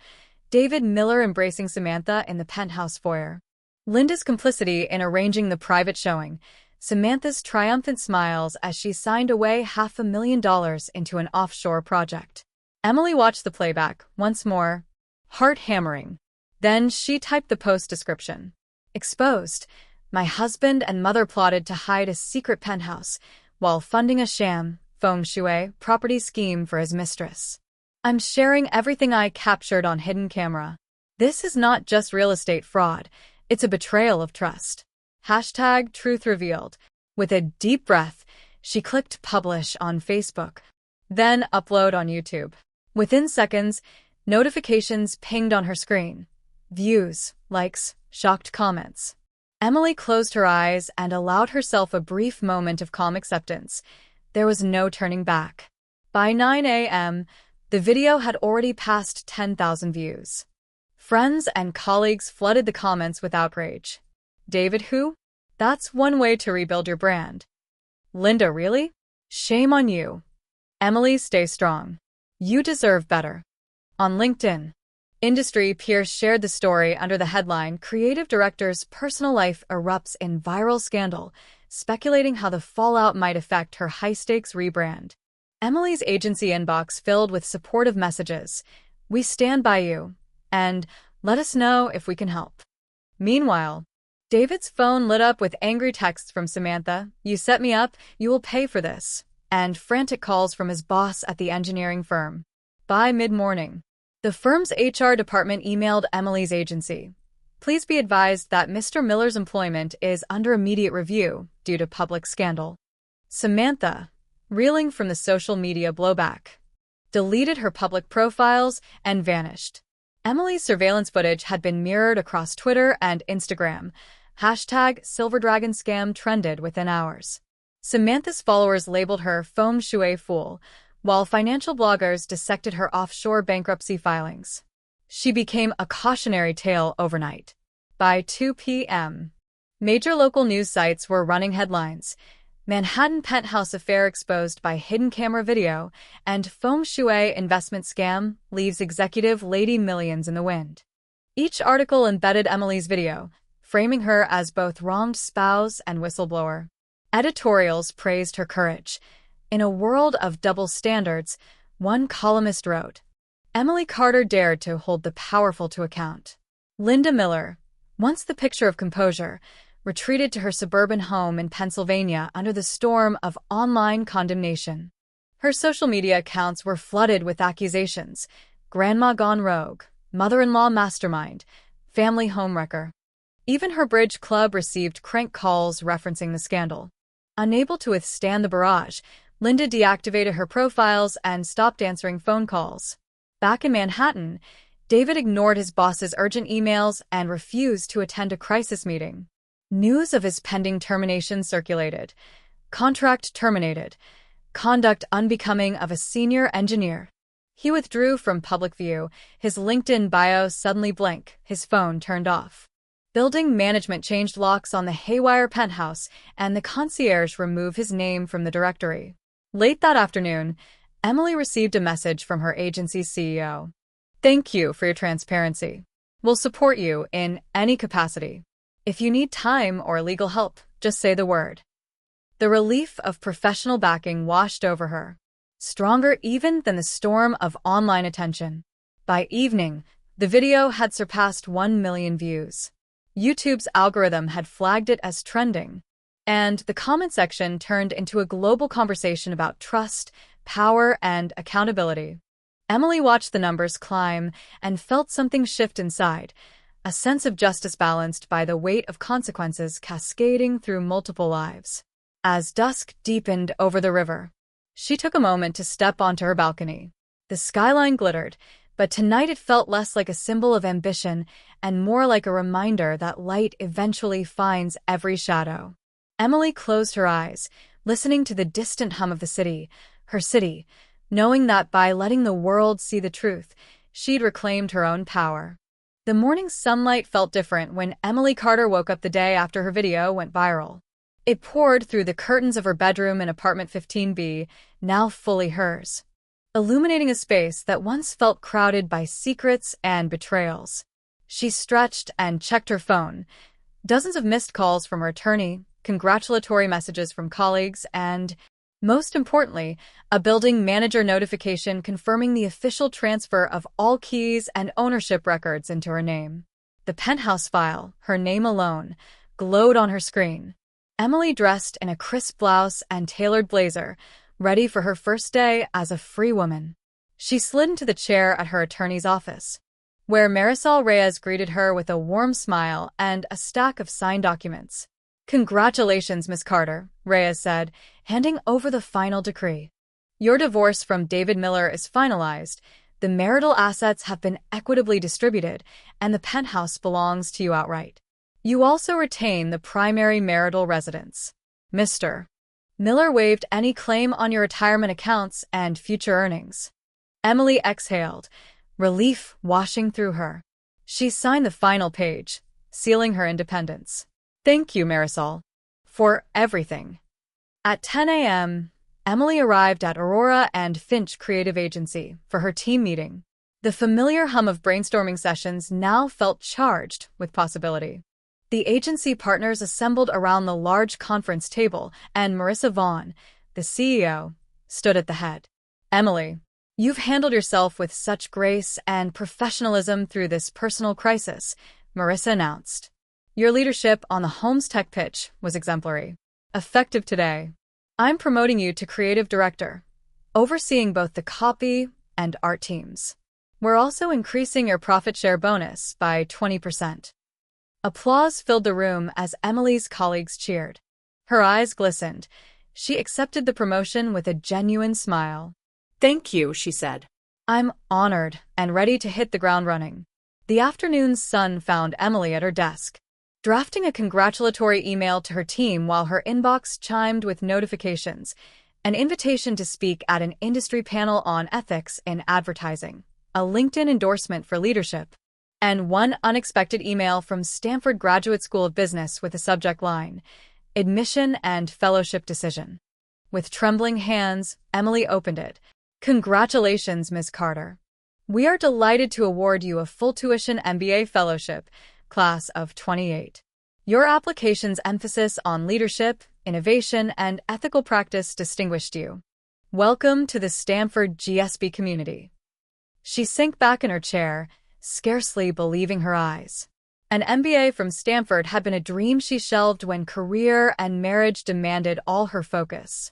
David Miller embracing Samantha in the penthouse foyer, Linda's complicity in arranging the private showing, Samantha's triumphant smiles as she signed away $500,000 into an offshore project. Emily watched the playback, once more, heart-hammering. Then she typed the post description. Exposed. My husband and mother plotted to hide a secret penthouse while funding a sham, Feng Shui, property scheme for his mistress. I'm sharing everything I captured on hidden camera. This is not just real estate fraud. It's a betrayal of trust. #Truth revealed. With a deep breath, she clicked publish on Facebook, then upload on YouTube. Within seconds, notifications pinged on her screen. Views, likes, shocked comments. Emily closed her eyes and allowed herself a brief moment of calm acceptance. There was no turning back. By 9 a.m., the video had already passed 10,000 views. Friends and colleagues flooded the comments with outrage. David who? That's one way to rebuild your brand. Linda really? Shame on you. Emily, stay strong. You deserve better. On LinkedIn, industry peers shared the story under the headline Creative Director's Personal Life Erupts in Viral Scandal, speculating how the fallout might affect her high-stakes rebrand. Emily's agency inbox filled with supportive messages. We stand by you. And let us know if we can help. Meanwhile, David's phone lit up with angry texts from Samantha. You set me up, you will pay for this. And frantic calls from his boss at the engineering firm. By mid-morning, the firm's HR department emailed Emily's agency. Please be advised that Mr. Miller's employment is under immediate review due to public scandal. Samantha, reeling from the social media blowback, deleted her public profiles and vanished. Emily's surveillance footage had been mirrored across Twitter and Instagram. #SilverDragonScam trended within hours. Samantha's followers labeled her Feng Shui fool, while financial bloggers dissected her offshore bankruptcy filings. She became a cautionary tale overnight. By 2 p.m., major local news sites were running headlines. Manhattan penthouse affair exposed by hidden camera video, and Feng Shui investment scam leaves executive lady millions in the wind. Each article embedded Emily's video, framing her as both wronged spouse and whistleblower. Editorials praised her courage. In a world of double standards, one columnist wrote, Emily Carter dared to hold the powerful to account. Linda Miller, once the picture of composure, retreated to her suburban home in Pennsylvania under the storm of online condemnation. Her social media accounts were flooded with accusations: grandma gone rogue, mother-in-law mastermind, family homewrecker. Even her bridge club received crank calls referencing the scandal. Unable to withstand the barrage, Linda deactivated her profiles and stopped answering phone calls. Back in Manhattan, David ignored his boss's urgent emails and refused to attend a crisis meeting. News of his pending termination circulated. Contract terminated. Conduct unbecoming of a senior engineer. He withdrew from public view, his LinkedIn bio suddenly blank, his phone turned off. Building management changed locks on the haywire penthouse, and the concierge removed his name from the directory. Late that afternoon, Emily received a message from her agency's CEO. "Thank you for your transparency. We'll support you in any capacity. If you need time or legal help, just say the word." The relief of professional backing washed over her, stronger even than the storm of online attention. By evening, the video had surpassed 1 million views. YouTube's algorithm had flagged it as trending, and the comment section turned into a global conversation about trust, power, and accountability. Emily watched the numbers climb and felt something shift inside, a sense of justice balanced by the weight of consequences cascading through multiple lives. As dusk deepened over the river, she took a moment to step onto her balcony. The skyline glittered, but tonight it felt less like a symbol of ambition and more like a reminder that light eventually finds every shadow. Emily closed her eyes, listening to the distant hum of the city, her city, knowing that by letting the world see the truth, she'd reclaimed her own power. The morning sunlight felt different when Emily Carter woke up the day after her video went viral. It poured through the curtains of her bedroom in apartment 15B, now fully hers, illuminating a space that once felt crowded by secrets and betrayals. She stretched and checked her phone. Dozens of missed calls from her attorney, congratulatory messages from colleagues, and, most importantly, a building manager notification confirming the official transfer of all keys and ownership records into her name. The Penthouse file, her name alone, glowed on her screen. Emily dressed in a crisp blouse and tailored blazer, ready for her first day as a free woman. She slid into the chair at her attorney's office, where Marisol Reyes greeted her with a warm smile and a stack of signed documents. "Congratulations, Miss Carter," Reyes said, handing over the final decree. "Your divorce from David Miller is finalized, the marital assets have been equitably distributed, and the penthouse belongs to you outright. You also retain the primary marital residence. Mr. Miller waived any claim on your retirement accounts and future earnings." Emily exhaled, relief washing through her. She signed the final page, sealing her independence. "Thank you, Marisol, for everything." At 10 a.m., Emily arrived at Aurora and Finch Creative Agency for her team meeting. The familiar hum of brainstorming sessions now felt charged with possibility. The agency partners assembled around the large conference table, and Marissa Vaughn, the CEO, stood at the head. "Emily, you've handled yourself with such grace and professionalism through this personal crisis," Marissa announced. "Your leadership on the Homes Tech pitch was exemplary. Effective today, I'm promoting you to creative director, overseeing both the copy and art teams. We're also increasing your profit share bonus by 20%. Applause filled the room as Emily's colleagues cheered. Her eyes glistened. She accepted the promotion with a genuine smile. "Thank you," she said. "I'm honored and ready to hit the ground running." The afternoon's sun found Emily at her desk, drafting a congratulatory email to her team while her inbox chimed with notifications, an invitation to speak at an industry panel on ethics in advertising, a LinkedIn endorsement for leadership, and one unexpected email from Stanford Graduate School of Business with the subject line, "Admission and Fellowship Decision." With trembling hands, Emily opened it. "Congratulations, Ms. Carter. We are delighted to award you a full-tuition MBA fellowship, class of 28. Your application's emphasis on leadership, innovation, and ethical practice distinguished you. Welcome to the Stanford GSB community." She sank back in her chair, scarcely believing her eyes. An MBA from Stanford had been a dream she shelved when career and marriage demanded all her focus.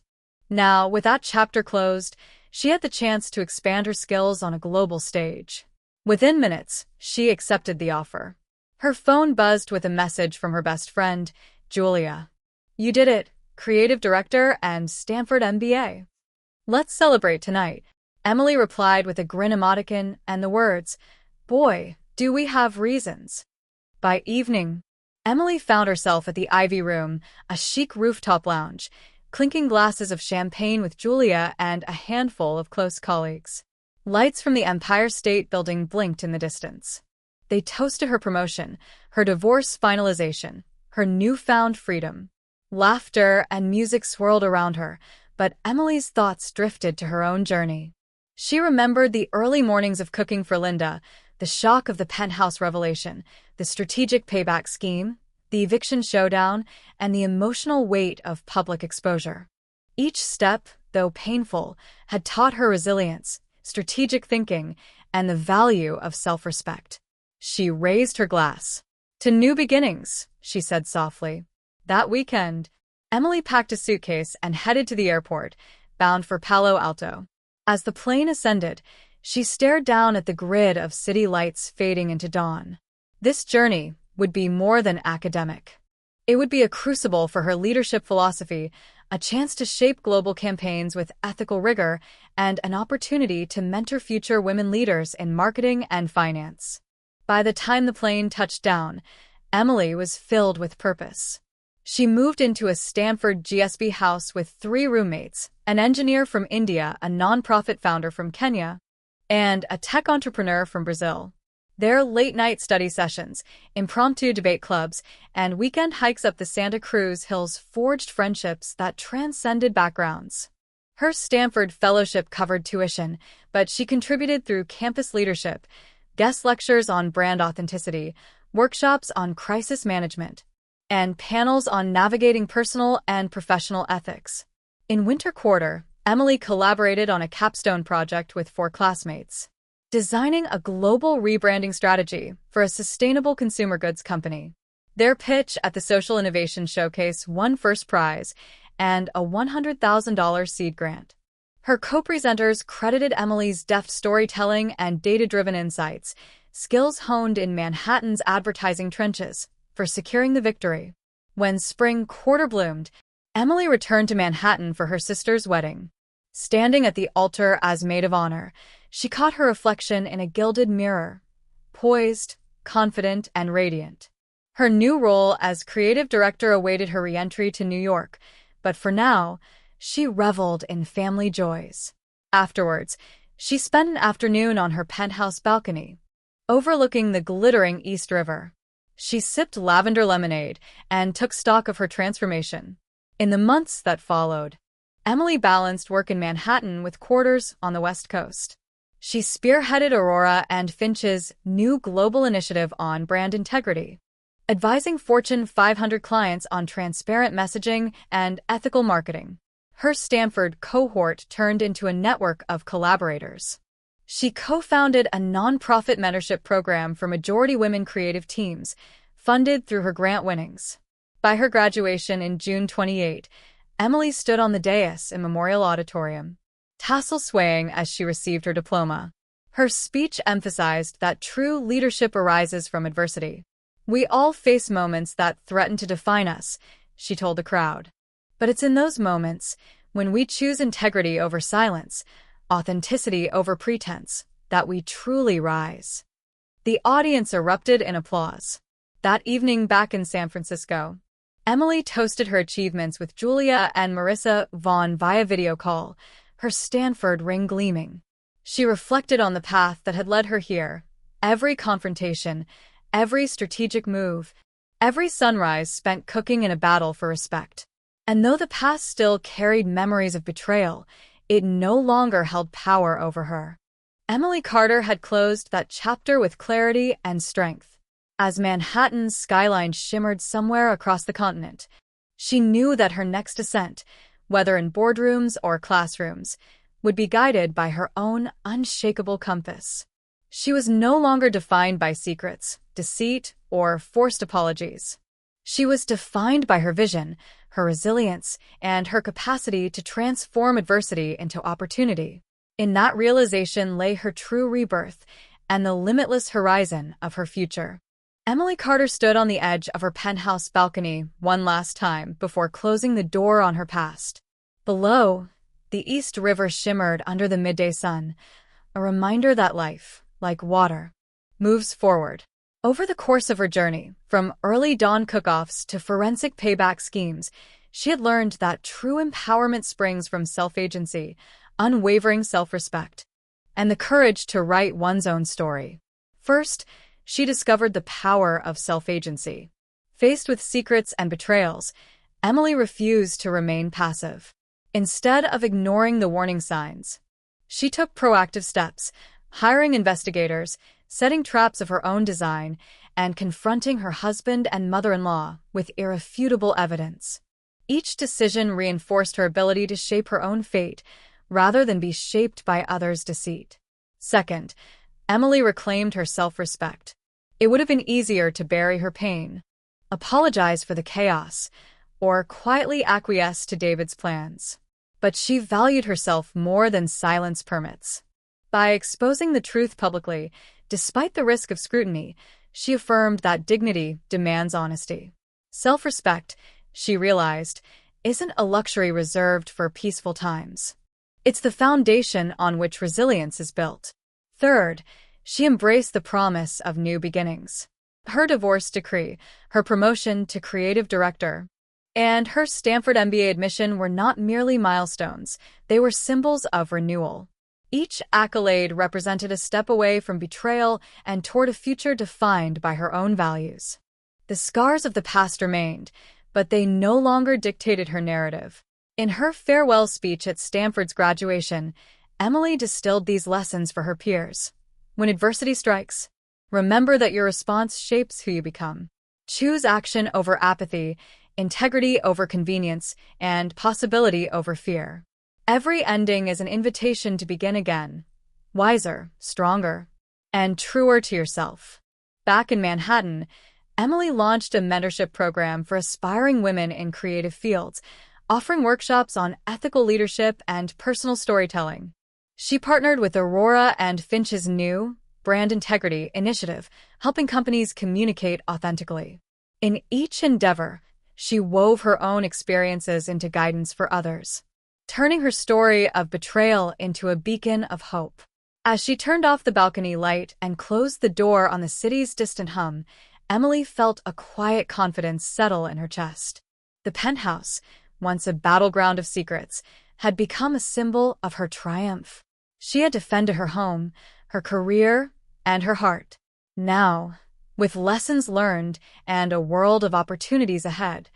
Now, with that chapter closed, she had the chance to expand her skills on a global stage. Within minutes, she accepted the offer. Her phone buzzed with a message from her best friend, Julia. "You did it, creative director and Stanford MBA. Let's celebrate tonight," Emily replied with a grin emoticon and the words, "Boy, do we have reasons." By evening, Emily found herself at the Ivy Room, a chic rooftop lounge, clinking glasses of champagne with Julia and a handful of close colleagues. Lights from the Empire State Building blinked in the distance. They toasted her promotion, her divorce finalization, her newfound freedom. Laughter and music swirled around her, but Emily's thoughts drifted to her own journey. She remembered the early mornings of cooking for Linda, the shock of the penthouse revelation, the strategic payback scheme, the eviction showdown, and the emotional weight of public exposure. Each step, though painful, had taught her resilience, strategic thinking, and the value of self-respect. She raised her glass. "To new beginnings," she said softly. That weekend, Emily packed a suitcase and headed to the airport, bound for Palo Alto. As the plane ascended, she stared down at the grid of city lights fading into dawn. This journey would be more than academic. It would be a crucible for her leadership philosophy, a chance to shape global campaigns with ethical rigor, and an opportunity to mentor future women leaders in marketing and finance. By the time the plane touched down, Emily was filled with purpose. She moved into a Stanford GSB house with 3 roommates, an engineer from India, a nonprofit founder from Kenya, and a tech entrepreneur from Brazil. Their late-night study sessions, impromptu debate clubs, and weekend hikes up the Santa Cruz Hills forged friendships that transcended backgrounds. Her Stanford fellowship covered tuition, but she contributed through campus leadership, guest lectures on brand authenticity, workshops on crisis management, and panels on navigating personal and professional ethics. In winter quarter, Emily collaborated on a capstone project with 4 classmates, designing a global rebranding strategy for a sustainable consumer goods company. Their pitch at the Social Innovation Showcase won first prize and a $100,000 seed grant. Her co-presenters credited Emily's deft storytelling and data-driven insights, skills honed in Manhattan's advertising trenches, for securing the victory. When spring quarter bloomed, Emily returned to Manhattan for her sister's wedding. Standing at the altar as maid of honor, she caught her reflection in a gilded mirror, poised, confident, and radiant. Her new role as creative director awaited her re-entry to New York, but for now, she reveled in family joys. Afterwards, she spent an afternoon on her penthouse balcony, overlooking the glittering East River. She sipped lavender lemonade and took stock of her transformation. In the months that followed, Emily balanced work in Manhattan with quarters on the West Coast. She spearheaded Aurora and Finch's new global initiative on brand integrity, advising Fortune 500 clients on transparent messaging and ethical marketing. Her Stanford cohort turned into a network of collaborators. She co-founded a nonprofit mentorship program for majority women creative teams, funded through her grant winnings. By her graduation in June 28, Emily stood on the dais in Memorial Auditorium, tassel swaying as she received her diploma. Her speech emphasized that true leadership arises from adversity. "We all face moments that threaten to define us," she told the crowd. "But it's in those moments, when we choose integrity over silence, authenticity over pretense, that we truly rise." The audience erupted in applause. That evening back in San Francisco, Emily toasted her achievements with Julia and Marissa Vaughn via video call, her Stanford ring gleaming. She reflected on the path that had led her here, every confrontation, every strategic move, every sunrise spent cooking in a battle for respect. And though the past still carried memories of betrayal, it no longer held power over her. Emily Carter had closed that chapter with clarity and strength. As Manhattan's skyline shimmered somewhere across the continent, she knew that her next ascent, whether in boardrooms or classrooms, would be guided by her own unshakable compass. She was no longer defined by secrets, deceit, or forced apologies. She was defined by her vision, her resilience, and her capacity to transform adversity into opportunity. In that realization lay her true rebirth and the limitless horizon of her future. Emily Carter stood on the edge of her penthouse balcony one last time before closing the door on her past. Below, the East River shimmered under the midday sun, a reminder that life, like water, moves forward. Over the course of her journey, from early dawn cook-offs to forensic payback schemes, she had learned that true empowerment springs from self-agency, unwavering self-respect, and the courage to write one's own story. First, she discovered the power of self-agency. Faced with secrets and betrayals, Emily refused to remain passive. Instead of ignoring the warning signs, she took proactive steps, hiring investigators, setting traps of her own design, and confronting her husband and mother-in-law with irrefutable evidence. Each decision reinforced her ability to shape her own fate, rather than be shaped by others' deceit. Second, Emily reclaimed her self-respect. It would have been easier to bury her pain, apologize for the chaos, or quietly acquiesce to David's plans. But she valued herself more than silence permits. By exposing the truth publicly, despite the risk of scrutiny, she affirmed that dignity demands honesty. Self-respect, she realized, isn't a luxury reserved for peaceful times. It's the foundation on which resilience is built. Third, she embraced the promise of new beginnings. Her divorce decree, her promotion to creative director, and her Stanford MBA admission were not merely milestones, they were symbols of renewal. Each accolade represented a step away from betrayal and toward a future defined by her own values. The scars of the past remained, but they no longer dictated her narrative. In her farewell speech at Stanford's graduation, Emily distilled these lessons for her peers. When adversity strikes, remember that your response shapes who you become. Choose action over apathy, integrity over convenience, and possibility over fear. Every ending is an invitation to begin again, wiser, stronger, and truer to yourself. Back in Manhattan, Emily launched a mentorship program for aspiring women in creative fields, offering workshops on ethical leadership and personal storytelling. She partnered with Aurora and Finch's new Brand Integrity initiative, helping companies communicate authentically. In each endeavor, she wove her own experiences into guidance for others, turning her story of betrayal into a beacon of hope. As she turned off the balcony light and closed the door on the city's distant hum, Emily felt a quiet confidence settle in her chest. The penthouse, once a battleground of secrets, had become a symbol of her triumph. She had defended her home, her career, and her heart. Now, with lessons learned and a world of opportunities ahead,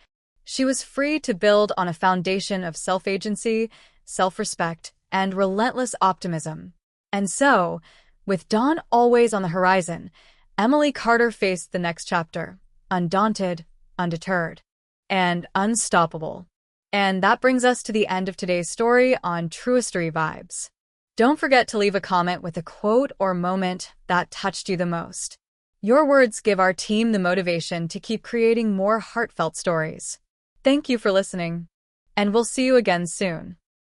she was free to build on a foundation of self-agency, self-respect, and relentless optimism. And so, with dawn always on the horizon, Emily Carter faced the next chapter, undaunted, undeterred, and unstoppable. And that brings us to the end of today's story on TrueStory Vibes. Don't forget to leave a comment with a quote or moment that touched you the most. Your words give our team the motivation to keep creating more heartfelt stories. Thank you for listening, and we'll see you again soon.